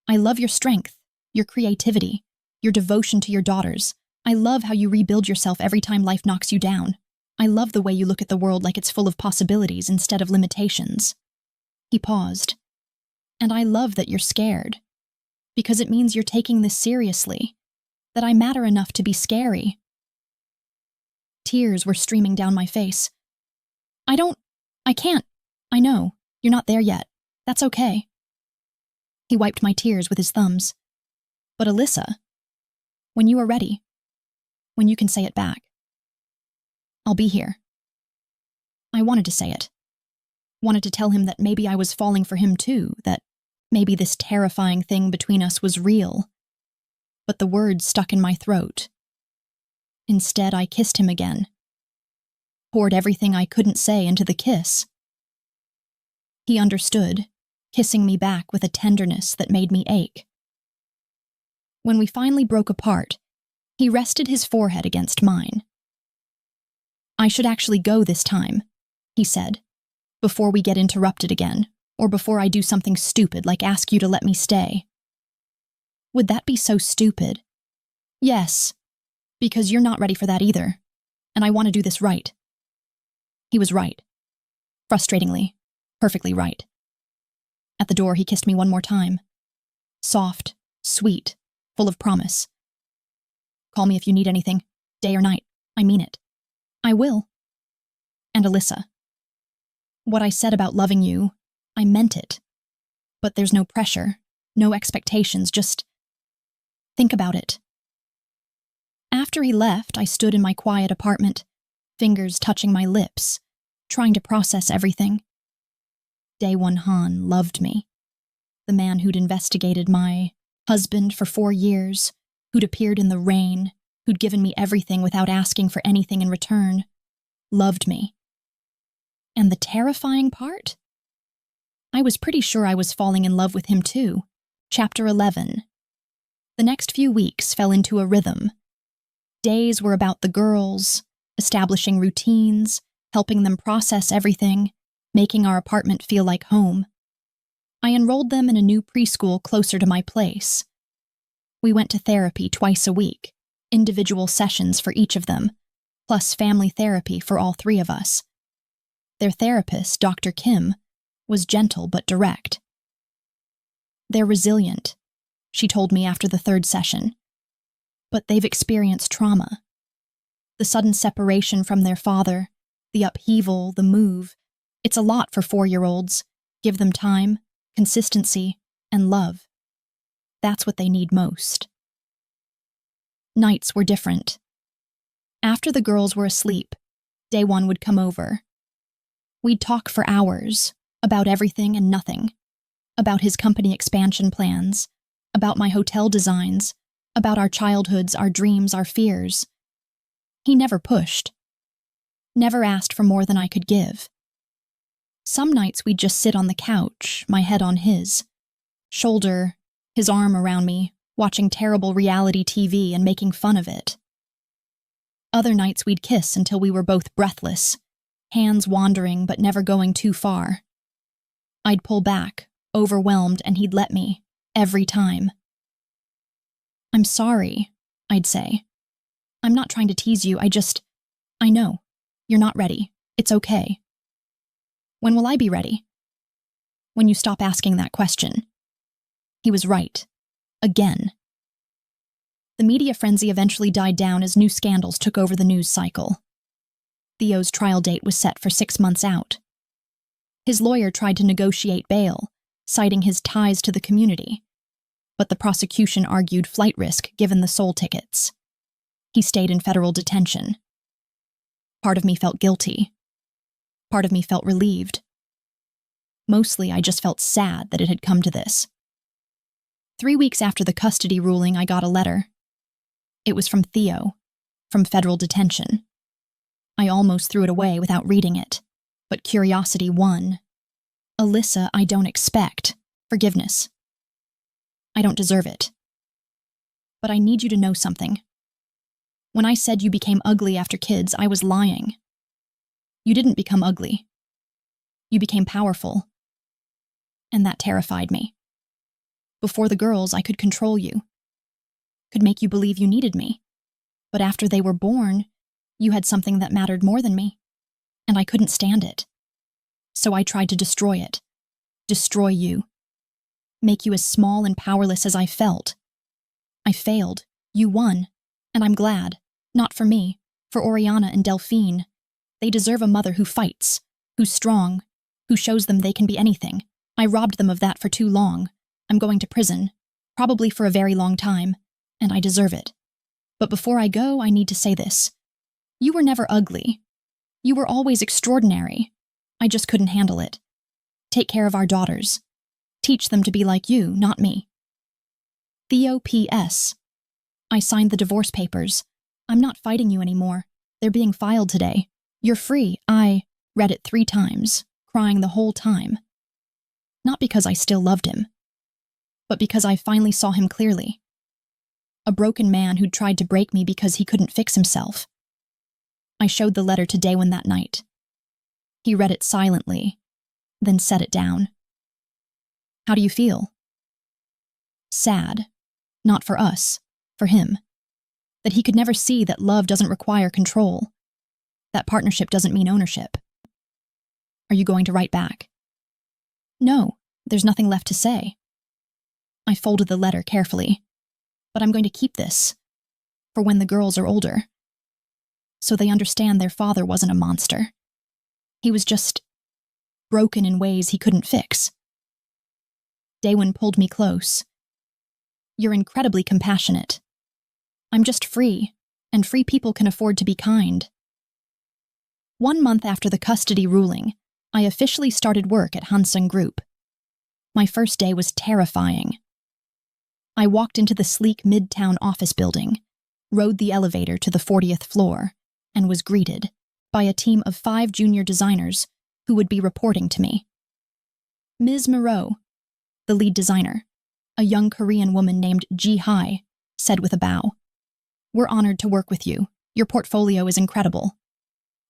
I love your strength, your creativity, your devotion to your daughters. I love how you rebuild yourself every time life knocks you down. I love the way you look at the world like it's full of possibilities instead of limitations." He paused. "And I love that you're scared. Because it means you're taking this seriously. That I matter enough to be scary." Tears were streaming down my face. I can't. I know. You're not there yet. That's okay." He wiped my tears with his thumbs. "But Alyssa, when you are ready, when you can say it back, I'll be here." I wanted to say it. Wanted to tell him that maybe I was falling for him too, that maybe this terrifying thing between us was real. But the words stuck in my throat. Instead, I kissed him again. Poured everything I couldn't say into the kiss. He understood, kissing me back with a tenderness that made me ache. When we finally broke apart, he rested his forehead against mine. "I should actually go this time," he said, "before we get interrupted again, or before I do something stupid like ask you to let me stay." "Would that be so stupid?" "Yes, because you're not ready for that either, and I want to do this right." He was right. Frustratingly, perfectly right. At the door, he kissed me one more time. Soft, sweet, full of promise. "Call me if you need anything, day or night. I mean it." "I will." "And Alyssa, what I said about loving you, I meant it. But there's no pressure, no expectations, just think about it." After he left, I stood in my quiet apartment, fingers touching my lips, trying to process everything. Daewon Han loved me. The man who'd investigated my husband for 4 years, who'd appeared in the rain, who'd given me everything without asking for anything in return, loved me. And the terrifying part? I was pretty sure I was falling in love with him too. Chapter 11. The next few weeks fell into a rhythm. Days were about the girls, establishing routines, helping them process everything, making our apartment feel like home. I enrolled them in a new preschool closer to my place. We went to therapy twice a week, individual sessions for each of them, plus family therapy for all 3 of us. Their therapist, Dr. Kim, was gentle but direct. "They're resilient. she told me after the third session. But they've experienced trauma. The sudden separation from their father, the upheaval, the move. It's a lot for 4-year-olds. Give them time, consistency, and love. That's what they need most. Nights were different. After the girls were asleep, Day One would come over. We'd talk for hours, about everything and nothing. About his company expansion plans, about my hotel designs, about our childhoods, our dreams, our fears. He never pushed. Never asked for more than I could give. Some nights we'd just sit on the couch, my head on his shoulder, his arm around me, watching terrible reality TV and making fun of it. Other nights we'd kiss until we were both breathless, hands wandering but never going too far. I'd pull back, overwhelmed, and he'd let me, every time. "I'm sorry," I'd say. "I'm not trying to tease you, I know. You're not ready. It's okay." "When will I be ready?" "When you stop asking that question." He was right. Again. The media frenzy eventually died down as new scandals took over the news cycle. Theo's trial date was set for 6 months out. His lawyer tried to negotiate bail, citing his ties to the community, but the prosecution argued flight risk given the Seoul tickets. He stayed in federal detention. Part of me felt guilty. Part of me felt relieved. Mostly, I just felt sad that it had come to this. 3 weeks after the custody ruling, I got a letter. It was from Theo, from federal detention. I almost threw it away without reading it, but curiosity won. "Alyssa, I don't expect forgiveness. I don't deserve it. But I need you to know something. When I said you became ugly after kids, I was lying. You didn't become ugly. You became powerful. And that terrified me. Before the girls, I could control you. Could make you believe you needed me. But after they were born, you had something that mattered more than me. And I couldn't stand it. So I tried to destroy it. Destroy you. Make you as small and powerless as I felt. I failed. You won. And I'm glad. Not for me. For Oriana and Delphine. They deserve a mother who fights. Who's strong. Who shows them they can be anything. I robbed them of that for too long. I'm going to prison. Probably for a very long time. And I deserve it. But before I go, I need to say this. You were never ugly. You were always extraordinary. I just couldn't handle it. Take care of our daughters. Teach them to be like you, not me. Theo P.S. I signed the divorce papers. I'm not fighting you anymore. They're being filed today. You're free. I read it 3 times, crying the whole time. Not because I still loved him, but because I finally saw him clearly. A broken man who'd tried to break me because he couldn't fix himself. I showed the letter to Day One that night. He read it silently, then set it down. "How do you feel?" Sad. Not for us, for him. That he could never see that love doesn't require control. That partnership doesn't mean ownership. "Are you going to write back?" "No, there's nothing left to say." I folded the letter carefully. "But I'm going to keep this, for when the girls are older. So they understand their father wasn't a monster. He was just broken in ways he couldn't fix." Day One pulled me close. "You're incredibly compassionate. I'm just free, and free people can afford to be kind." 1 month after the custody ruling, I officially started work at Hansung Group. My first day was terrifying. I walked into the sleek midtown office building, rode the elevator to the 40th floor, and was greeted by a team of 5 junior designers who would be reporting to me. Ms. Moreau, the lead designer, a young Korean woman named Ji-Hai, said with a bow, "We're honored to work with you. Your portfolio is incredible."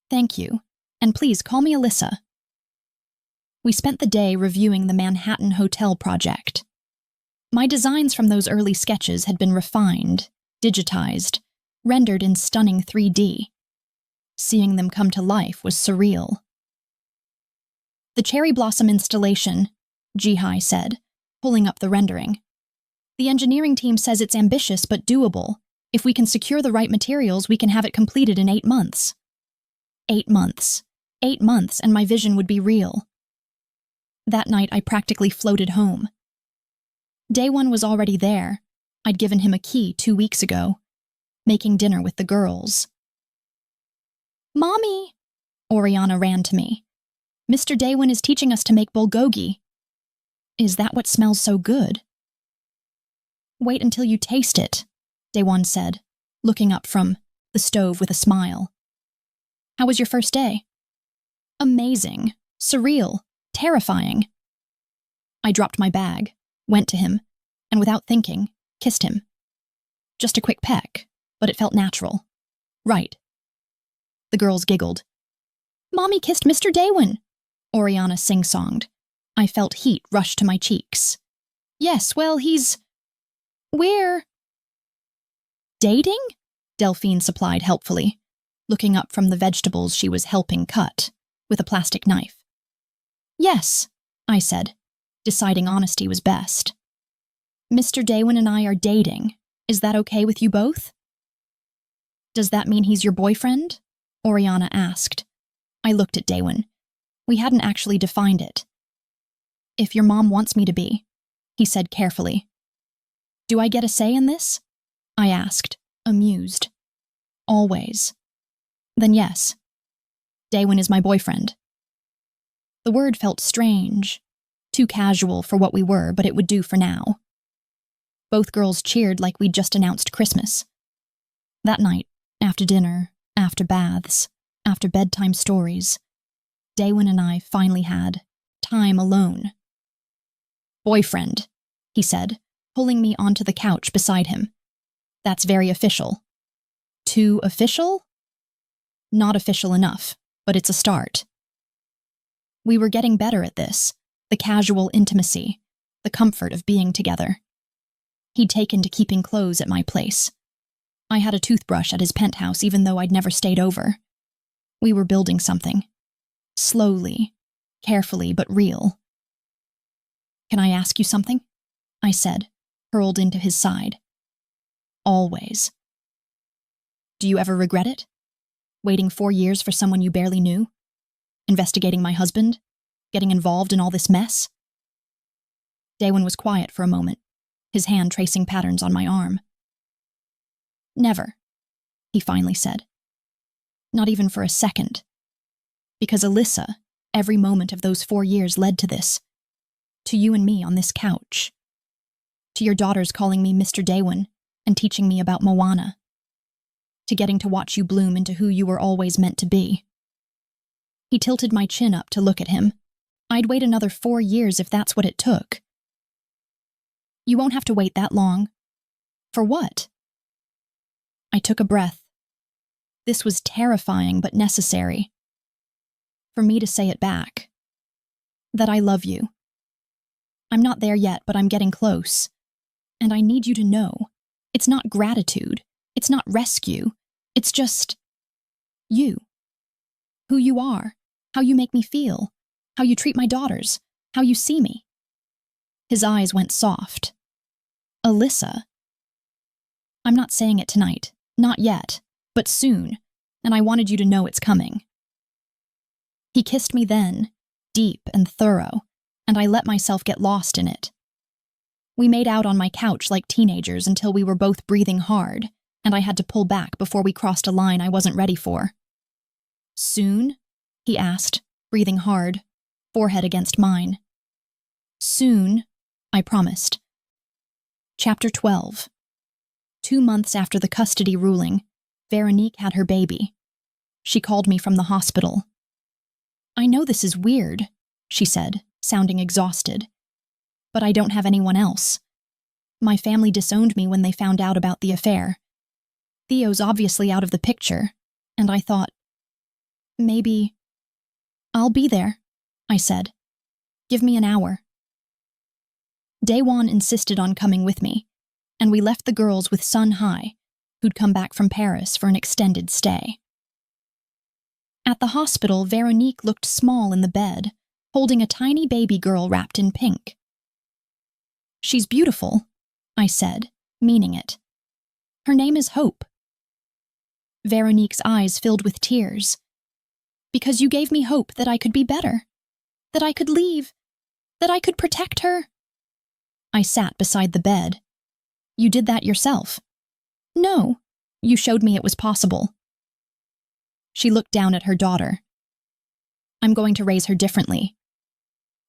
"Thank you, and please call me Alyssa." We spent the day reviewing the Manhattan Hotel project. My designs from those early sketches had been refined, digitized, rendered in stunning 3D. Seeing them come to life was surreal. "The cherry blossom installation," Ji-Hai said, pulling up the rendering. The engineering team says it's ambitious but doable. If we can secure the right materials, we can have it completed in 8 months. 8 months. 8 months, and my vision would be real. That night, I practically floated home. Day one was already there. I'd given him a key 2 weeks ago, making dinner with the girls. "Mommy!" Oriana ran to me. "Mr. Daewon is teaching us to make bulgogi." "Is that what smells so good?" "Wait until you taste it," Daewon said, looking up from the stove with a smile. "How was your first day?" "Amazing. Surreal. Terrifying." I dropped my bag, went to him, and without thinking, kissed him. Just a quick peck, but it felt natural. Right. The girls giggled. "Mommy kissed Mr. Daewon," Oriana sing-songed. I felt heat rush to my cheeks. "Yes, well, we're dating?" Delphine supplied helpfully, looking up from the vegetables she was helping cut with a plastic knife. "Yes," I said, deciding honesty was best. "Mr. Daewon and I are dating. Is that okay with you both?" "Does that mean he's your boyfriend?" Oriana asked. I looked at Daewon. We hadn't actually defined it. "If your mom wants me to be," he said carefully. "Do I get a say in this?" I asked, amused. "Always." "Then yes. Daewon is my boyfriend." The word felt strange, too casual for what we were, but it would do for now. Both girls cheered like we'd just announced Christmas. That night, after dinner, after baths, after bedtime stories, Daewon and I finally had time alone. "Boyfriend," he said, pulling me onto the couch beside him. "That's very official." "Too official?" "Not official enough, but it's a start." We were getting better at this, the casual intimacy, the comfort of being together. He'd taken to keeping clothes at my place. I had a toothbrush at his penthouse even though I'd never stayed over. We were building something. Slowly, carefully, but real. "Can I ask you something?" I said, hurled into his side. "Always." "Do you ever regret it? Waiting 4 years for someone you barely knew? Investigating my husband? Getting involved in all this mess?" Daewon was quiet for a moment, his hand tracing patterns on my arm. "Never," he finally said. "Not even for a second. Because Alyssa, every moment of those 4 years led to this. To you and me on this couch. To your daughters calling me Mr. Daewon and teaching me about Moana. To getting to watch you bloom into who you were always meant to be." He tilted my chin up to look at him. "I'd wait another 4 years if that's what it took." "You won't have to wait that long." "For what?" I took a breath. This was terrifying but necessary. For me to say it back. That I love you. I'm not there yet, but I'm getting close. And I need you to know. It's not gratitude. It's not rescue. It's just you. Who you are. How you make me feel. How you treat my daughters. How you see me. His eyes went soft. "Alyssa." "I'm not saying it tonight. Not yet. But soon. And I wanted you to know it's coming." He kissed me then, deep and thorough, and I let myself get lost in it. We made out on my couch like teenagers until we were both breathing hard, and I had to pull back before we crossed a line I wasn't ready for. "Soon?" he asked, breathing hard, forehead against mine. "Soon," I promised. Chapter 12. 2 months after the custody ruling, Veronique had her baby. She called me from the hospital. "I know this is weird," she said, sounding exhausted. "But I don't have anyone else. My family disowned me when they found out about the affair. Theo's obviously out of the picture, and I thought, maybe—" "I'll be there," I said. "Give me an hour." Daewon insisted on coming with me, and we left the girls with Sun Hai, who'd come back from Paris for an extended stay. At the hospital, Veronique looked small in the bed, holding a tiny baby girl wrapped in pink. "She's beautiful," I said, meaning it. Her name is Hope. Veronique's eyes filled with tears. Because you gave me hope that I could be better, that I could leave, that I could protect her. I sat beside the bed. You did that yourself. No, you showed me it was possible. She looked down at her daughter. I'm going to raise her differently.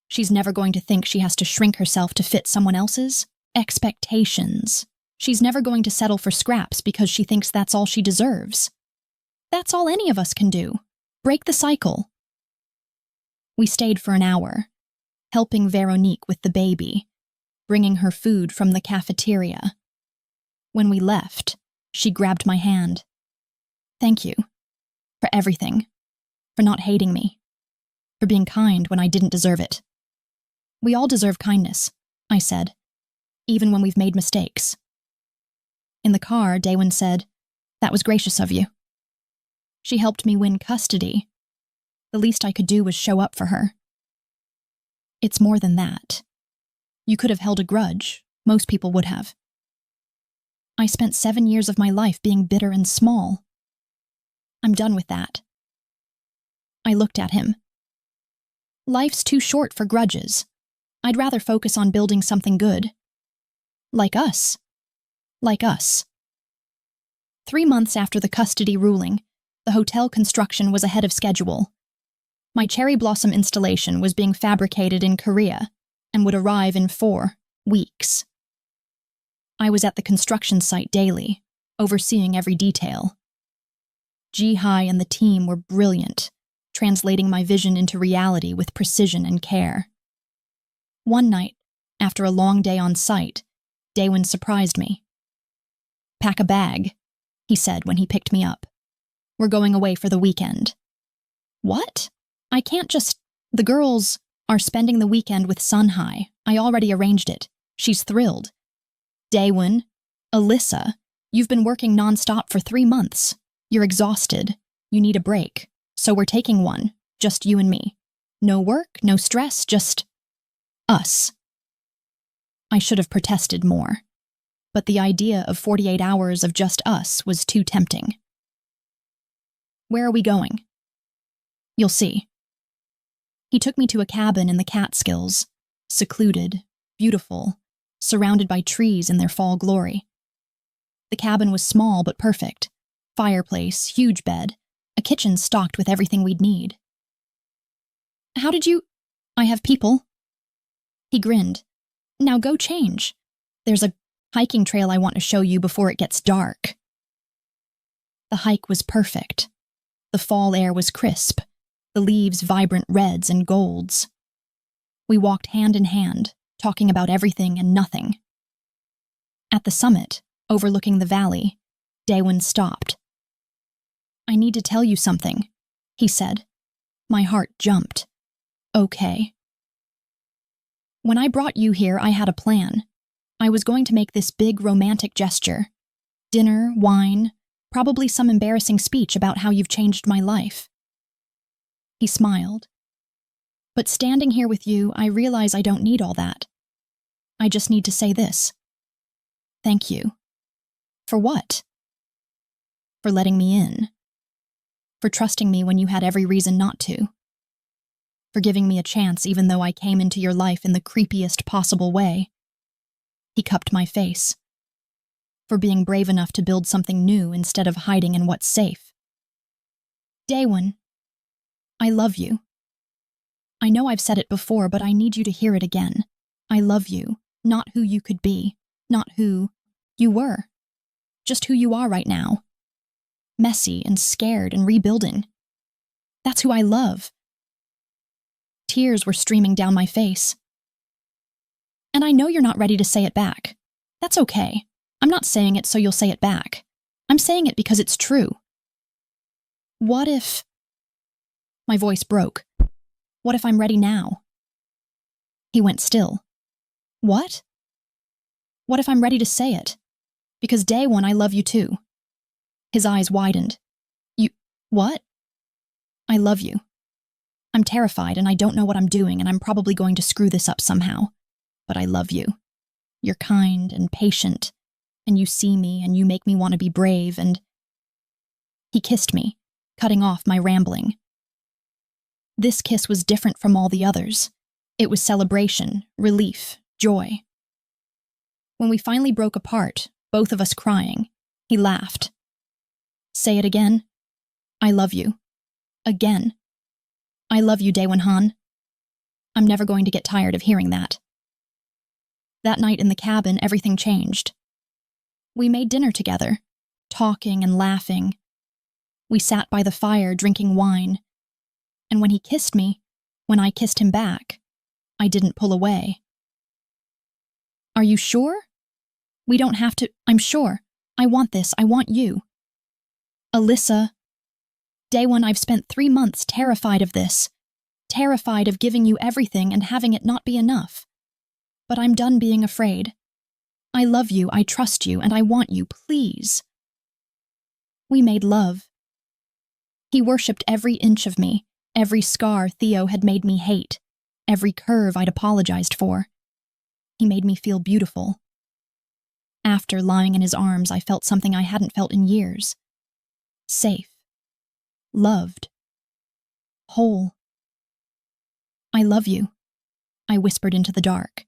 She's never going to think she has to shrink herself to fit someone else's expectations. She's never going to settle for scraps because she thinks that's all she deserves. That's all any of us can do. Break the cycle. We stayed for an hour, helping Veronique with the baby, bringing her food from the cafeteria. When we left, she grabbed my hand. Thank you. For everything. For not hating me. For being kind when I didn't deserve it. We all deserve kindness, I said, even when we've made mistakes. In the car, Daewon said, that was gracious of you. She helped me win custody. The least I could do was show up for her. It's more than that. You could have held a grudge. Most people would have. I spent 7 years of my life being bitter and small. I'm done with that. I looked at him. Life's too short for grudges. I'd rather focus on building something good. Like us. Like us. 3 months after the custody ruling, the hotel construction was ahead of schedule. My cherry blossom installation was being fabricated in Korea and would arrive in 4 weeks. I was at the construction site daily, overseeing every detail. Ji-Hai and the team were brilliant, translating my vision into reality with precision and care. One night, after a long day on site, Daewon surprised me. Pack a bag, he said when he picked me up. We're going away for the weekend. What? I can't just... The girls are spending the weekend with Sunhai. I already arranged it. She's thrilled. Daewon, Alyssa, you've been working nonstop for 3 months. You're exhausted. You need a break. So we're taking one. Just you and me. No work, no stress, just... us. I should have protested more. But the idea of 48 hours of just us was too tempting. Where are we going? You'll see. He took me to a cabin in the Catskills, secluded, beautiful, surrounded by trees in their fall glory. The cabin was small but perfect. Fireplace, huge bed, a kitchen stocked with everything we'd need. How did you... I have people. He grinned. Now go change. There's a hiking trail I want to show you before it gets dark. The hike was perfect. The fall air was crisp, the leaves vibrant reds and golds. We walked hand in hand, talking about everything and nothing. At the summit, overlooking the valley, Daewon stopped. I need to tell you something, he said. My heart jumped. Okay. When I brought you here, I had a plan. I was going to make this big romantic gesture. Dinner, wine, probably some embarrassing speech about how you've changed my life. He smiled. But standing here with you, I realize I don't need all that. I just need to say this. Thank you. For what? For letting me in. For trusting me when you had every reason not to. For giving me a chance even though I came into your life in the creepiest possible way. He cupped my face. For being brave enough to build something new instead of hiding in what's safe. Daewon, I love you. I know I've said it before, but I need you to hear it again. I love you, not who you could be, not who you were. Just who you are right now. Messy and scared and rebuilding. That's who I love. Tears were streaming down my face. And I know you're not ready to say it back. That's okay. I'm not saying it so you'll say it back. I'm saying it because it's true. What if... My voice broke. What if I'm ready now? He went still. What? What if I'm ready to say it? Because Daewon, I love you too. His eyes widened. You... what? I love you. I'm terrified and I don't know what I'm doing and I'm probably going to screw this up somehow. But I love you. You're kind and patient, and you see me and you make me want to be brave, and he kissed me, cutting off my rambling. This kiss was different from all the others. It was celebration, relief, joy. When we finally broke apart, both of us crying, he laughed. Say it again. I love you. Again. I love you, Daewon-han. I'm never going to get tired of hearing that. That night in the cabin, everything changed. We made dinner together, talking and laughing. We sat by the fire drinking wine. And when he kissed me, when I kissed him back, I didn't pull away. Are you sure? We don't have to. I'm sure. I want this. I want you. Alyssa. Daewon, I've spent 3 months terrified of this. Terrified of giving you everything and having it not be enough. But I'm done being afraid. I love you, I trust you, and I want you, please. We made love. He worshipped every inch of me, every scar Theo had made me hate, every curve I'd apologized for. He made me feel beautiful. After lying in his arms, I felt something I hadn't felt in years. Safe. Loved. Whole. I love you, I whispered into the dark.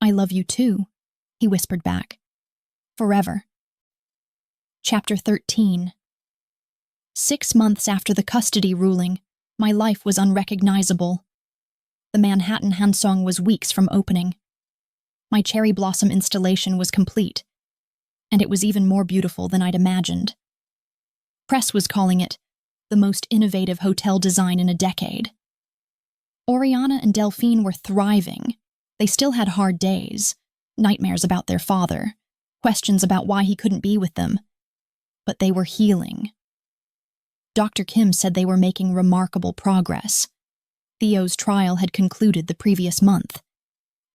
I love you too, he whispered back. Forever. Chapter 13. 6 months after the custody ruling, my life was unrecognizable. The Manhattan Hansong was weeks from opening. My cherry blossom installation was complete, and it was even more beautiful than I'd imagined. Press was calling it the most innovative hotel design in a decade. Oriana and Delphine were thriving. They still had hard days, nightmares about their father, questions about why he couldn't be with them. But they were healing. Dr. Kim said they were making remarkable progress. Theo's trial had concluded the previous month.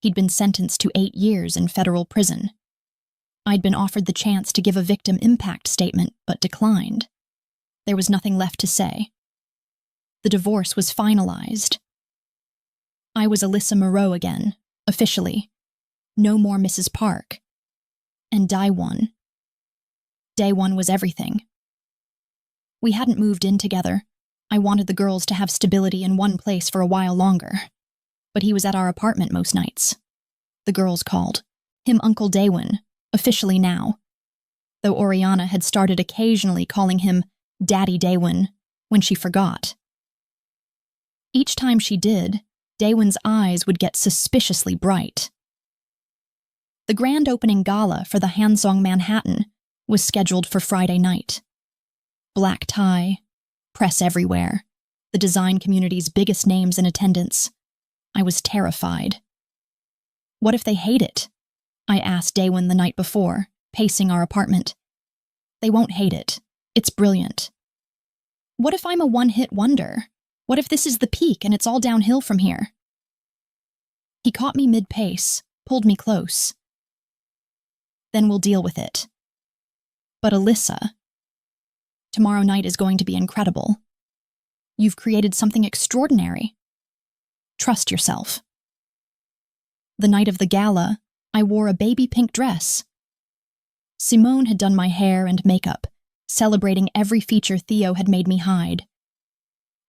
He'd been sentenced to 8 years in federal prison. I'd been offered the chance to give a victim impact statement, but declined. There was nothing left to say. The divorce was finalized. I was Alyssa Moreau again, officially. No more Mrs. Park. And Daewon. Daewon was everything. We hadn't moved in together. I wanted the girls to have stability in one place for a while longer. But he was at our apartment most nights. The girls called him Uncle Daewon, officially now. Though Oriana had started occasionally calling him Daddy Daewon when she forgot. Each time she did, Daewon's eyes would get suspiciously bright. The grand opening gala for the Hansong Manhattan was scheduled for Friday night. Black tie, press everywhere, the design community's biggest names in attendance. I was terrified. What if they hate it? I asked Daewon the night before, pacing our apartment. They won't hate it. It's brilliant. What if I'm a one-hit wonder? What if this is the peak and it's all downhill from here? He caught me mid-pace, pulled me close. Then we'll deal with it. But Alyssa, tomorrow night is going to be incredible. You've created something extraordinary. Trust yourself. The night of the gala, I wore a baby pink dress. Simone had done my hair and makeup, celebrating every feature Theo had made me hide.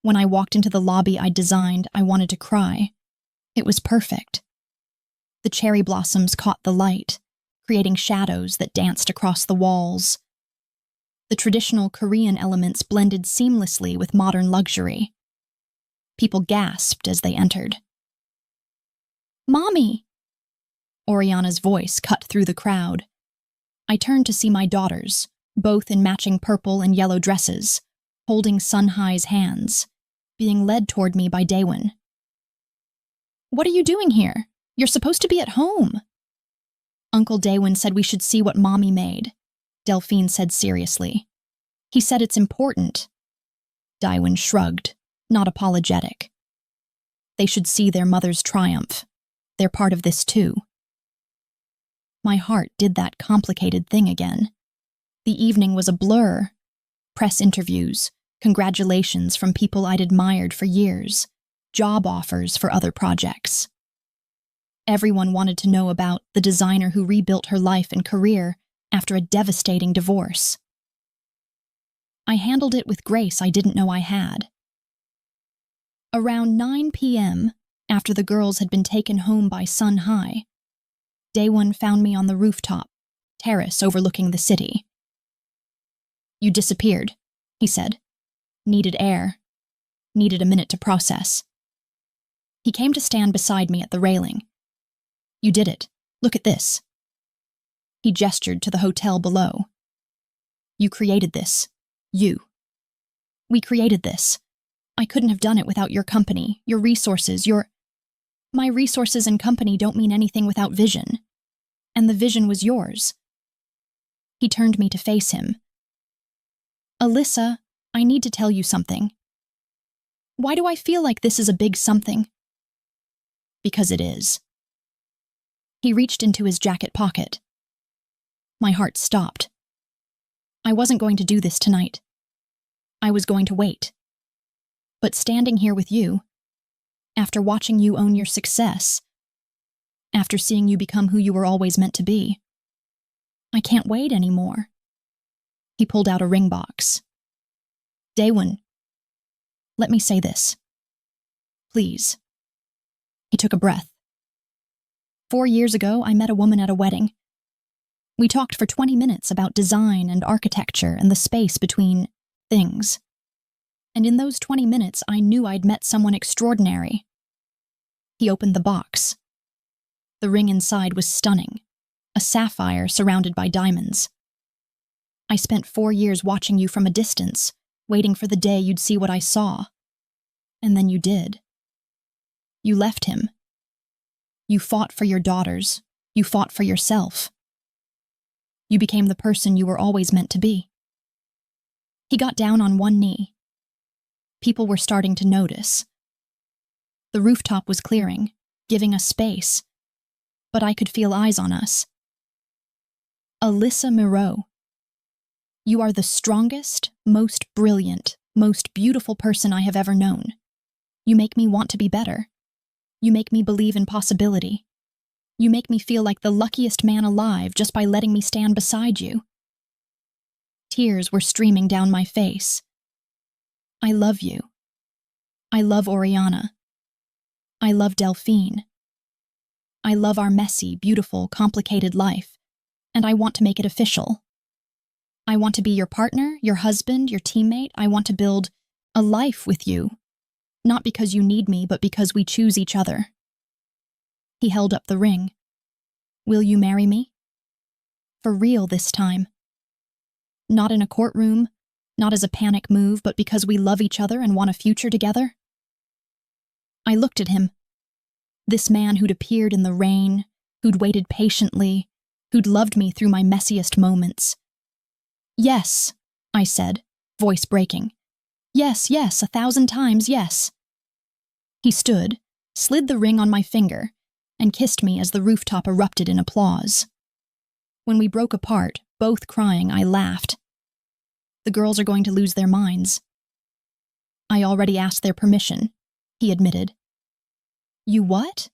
When I walked into the lobby I'd designed, I wanted to cry. It was perfect. The cherry blossoms caught the light, creating shadows that danced across the walls. The traditional Korean elements blended seamlessly with modern luxury. People gasped as they entered. Mommy! Oriana's voice cut through the crowd. I turned to see my daughters, both in matching purple and yellow dresses, holding Sun-Hai's hands, being led toward me by Daewon. What are you doing here? You're supposed to be at home. Uncle Daewon said we should see what Mommy made, Delphine said seriously. He said it's important. Daewon shrugged, not apologetic. They should see their mother's triumph. They're part of this too. My heart did that complicated thing again. The evening was a blur. Press interviews, congratulations from people I'd admired for years, job offers for other projects. Everyone wanted to know about the designer who rebuilt her life and career after a devastating divorce. I handled it with grace I didn't know I had. Around 9 p.m., after the girls had been taken home by Sun High, Daewon found me on the rooftop, terrace overlooking the city. "You disappeared," he said. "Needed air. Needed a minute to process." He came to stand beside me at the railing. "You did it. Look at this." He gestured to the hotel below. "You created this. You. We created this. I couldn't have done it without your company, your resources, My resources and company don't mean anything without vision. And the vision was yours." He turned me to face him. "Alyssa, I need to tell you something." "Why do I feel like this is a big something?" "Because it is." He reached into his jacket pocket. My heart stopped. I wasn't going to do this tonight. I was going to wait. But standing here with you, after watching you own your success, after seeing you become who you were always meant to be, I can't wait anymore. He pulled out a ring box. "Daewon, let me say this. Please." He took a breath. 4 years ago, I met a woman at a wedding. We talked for 20 minutes about design and architecture and the space between things. And in those 20 minutes, I knew I'd met someone extraordinary. He opened the box. The ring inside was stunning, a sapphire surrounded by diamonds. I spent 4 years watching you from a distance, waiting for the day you'd see what I saw. And then you did. You left him. You fought for your daughters. You fought for yourself. You became the person you were always meant to be. He got down on one knee. People were starting to notice. The rooftop was clearing, giving us space, but I could feel eyes on us. "Alyssa Moreau, you are the strongest, most brilliant, most beautiful person I have ever known. You make me want to be better. You make me believe in possibility. You make me feel like the luckiest man alive just by letting me stand beside you." Tears were streaming down my face. I love you. I love Oriana. I love Delphine. I love our messy, beautiful, complicated life, and I want to make it official. I want to be your partner, your husband, your teammate. I want to build a life with you, not because you need me, but because we choose each other. He held up the ring. "Will you marry me? For real this time. Not in a courtroom, not as a panic move, but because we love each other and want a future together?" I looked at him. This man who'd appeared in the rain, who'd waited patiently, who'd loved me through my messiest moments. "Yes," I said, voice breaking. "Yes, yes, 1,000 times yes." He stood, slid the ring on my finger, and kissed me as the rooftop erupted in applause. When we broke apart, both crying, I laughed. "The girls are going to lose their minds." "I already asked their permission," he admitted. "You what?"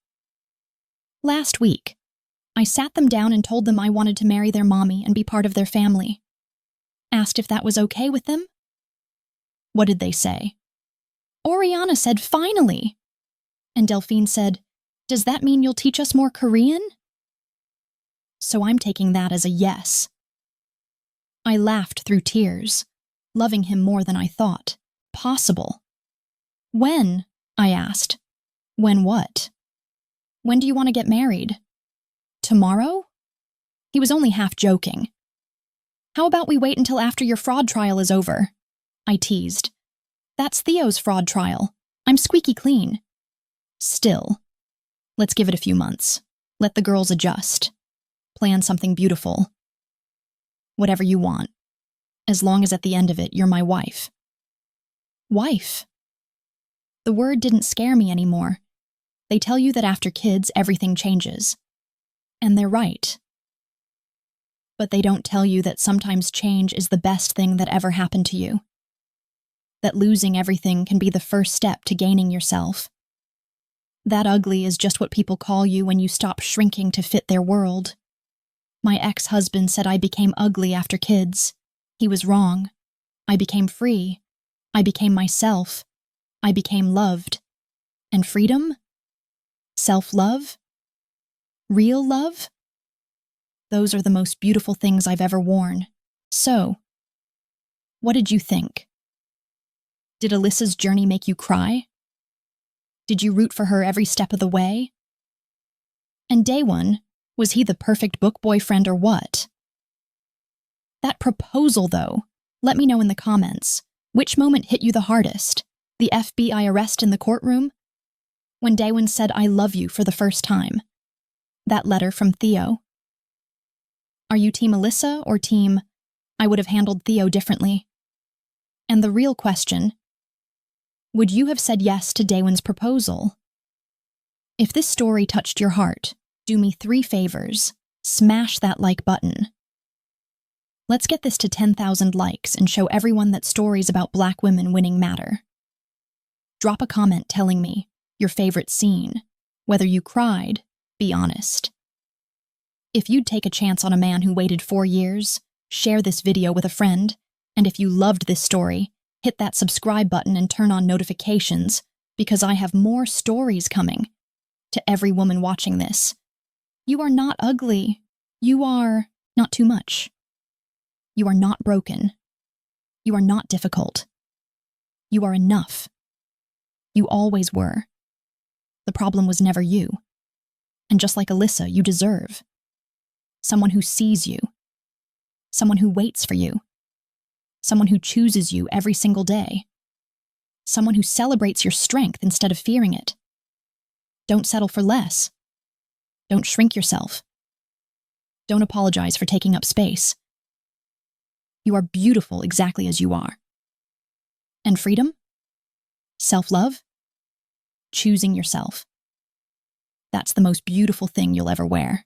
"Last week, I sat them down and told them I wanted to marry their mommy and be part of their family. Asked if that was okay with them." "What did they say?" "Oriana said, 'Finally!' And Delphine said, 'Does that mean you'll teach us more Korean?' So I'm taking that as a yes." I laughed through tears, loving him more than I thought possible. "When?" I asked. "When what?" "When do you want to get married?" "Tomorrow?" He was only half joking. "How about we wait until after your fraud trial is over?" I teased. "That's Theo's fraud trial. I'm squeaky clean." "Still, let's give it a few months. Let the girls adjust. Plan something beautiful. Whatever you want. As long as at the end of it, you're my wife." Wife? The word didn't scare me anymore. They tell you that after kids, everything changes. And they're right. But they don't tell you that sometimes change is the best thing that ever happened to you. That losing everything can be the first step to gaining yourself. That ugly is just what people call you when you stop shrinking to fit their world. My ex-husband said I became ugly after kids. He was wrong. I became free. I became myself. I became loved. And freedom? Self-love? Real love? Those are the most beautiful things I've ever worn. So, what did you think? Did Alyssa's journey make you cry? Did you root for her every step of the way? And day one, was he the perfect book boyfriend or what? That proposal, though, let me know in the comments. Which moment hit you the hardest? The FBI arrest in the courtroom? When Daewon said, "I love you" for the first time? That letter from Theo? Are you Team Alyssa or Team, "I would have handled Theo differently"? And the real question, would you have said yes to Daewon's proposal? If this story touched your heart, do me 3 favors. Smash that like button. Let's get this to 10,000 likes and show everyone that stories about Black women winning matter. Drop a comment telling me your favorite scene. Whether you cried, be honest. If you'd take a chance on a man who waited 4 years, share this video with a friend. And if you loved this story, hit that subscribe button and turn on notifications, because I have more stories coming. To every woman watching this, you are not ugly. You are not too much. You are not broken. You are not difficult. You are enough. You always were. The problem was never you. And just like Alyssa, you deserve someone who sees you, someone who waits for you, someone who chooses you every single day, someone who celebrates your strength instead of fearing it. Don't settle for less. Don't shrink yourself. Don't apologize for taking up space. You are beautiful exactly as you are. And freedom? Self-love? Choosing yourself. That's the most beautiful thing you'll ever wear.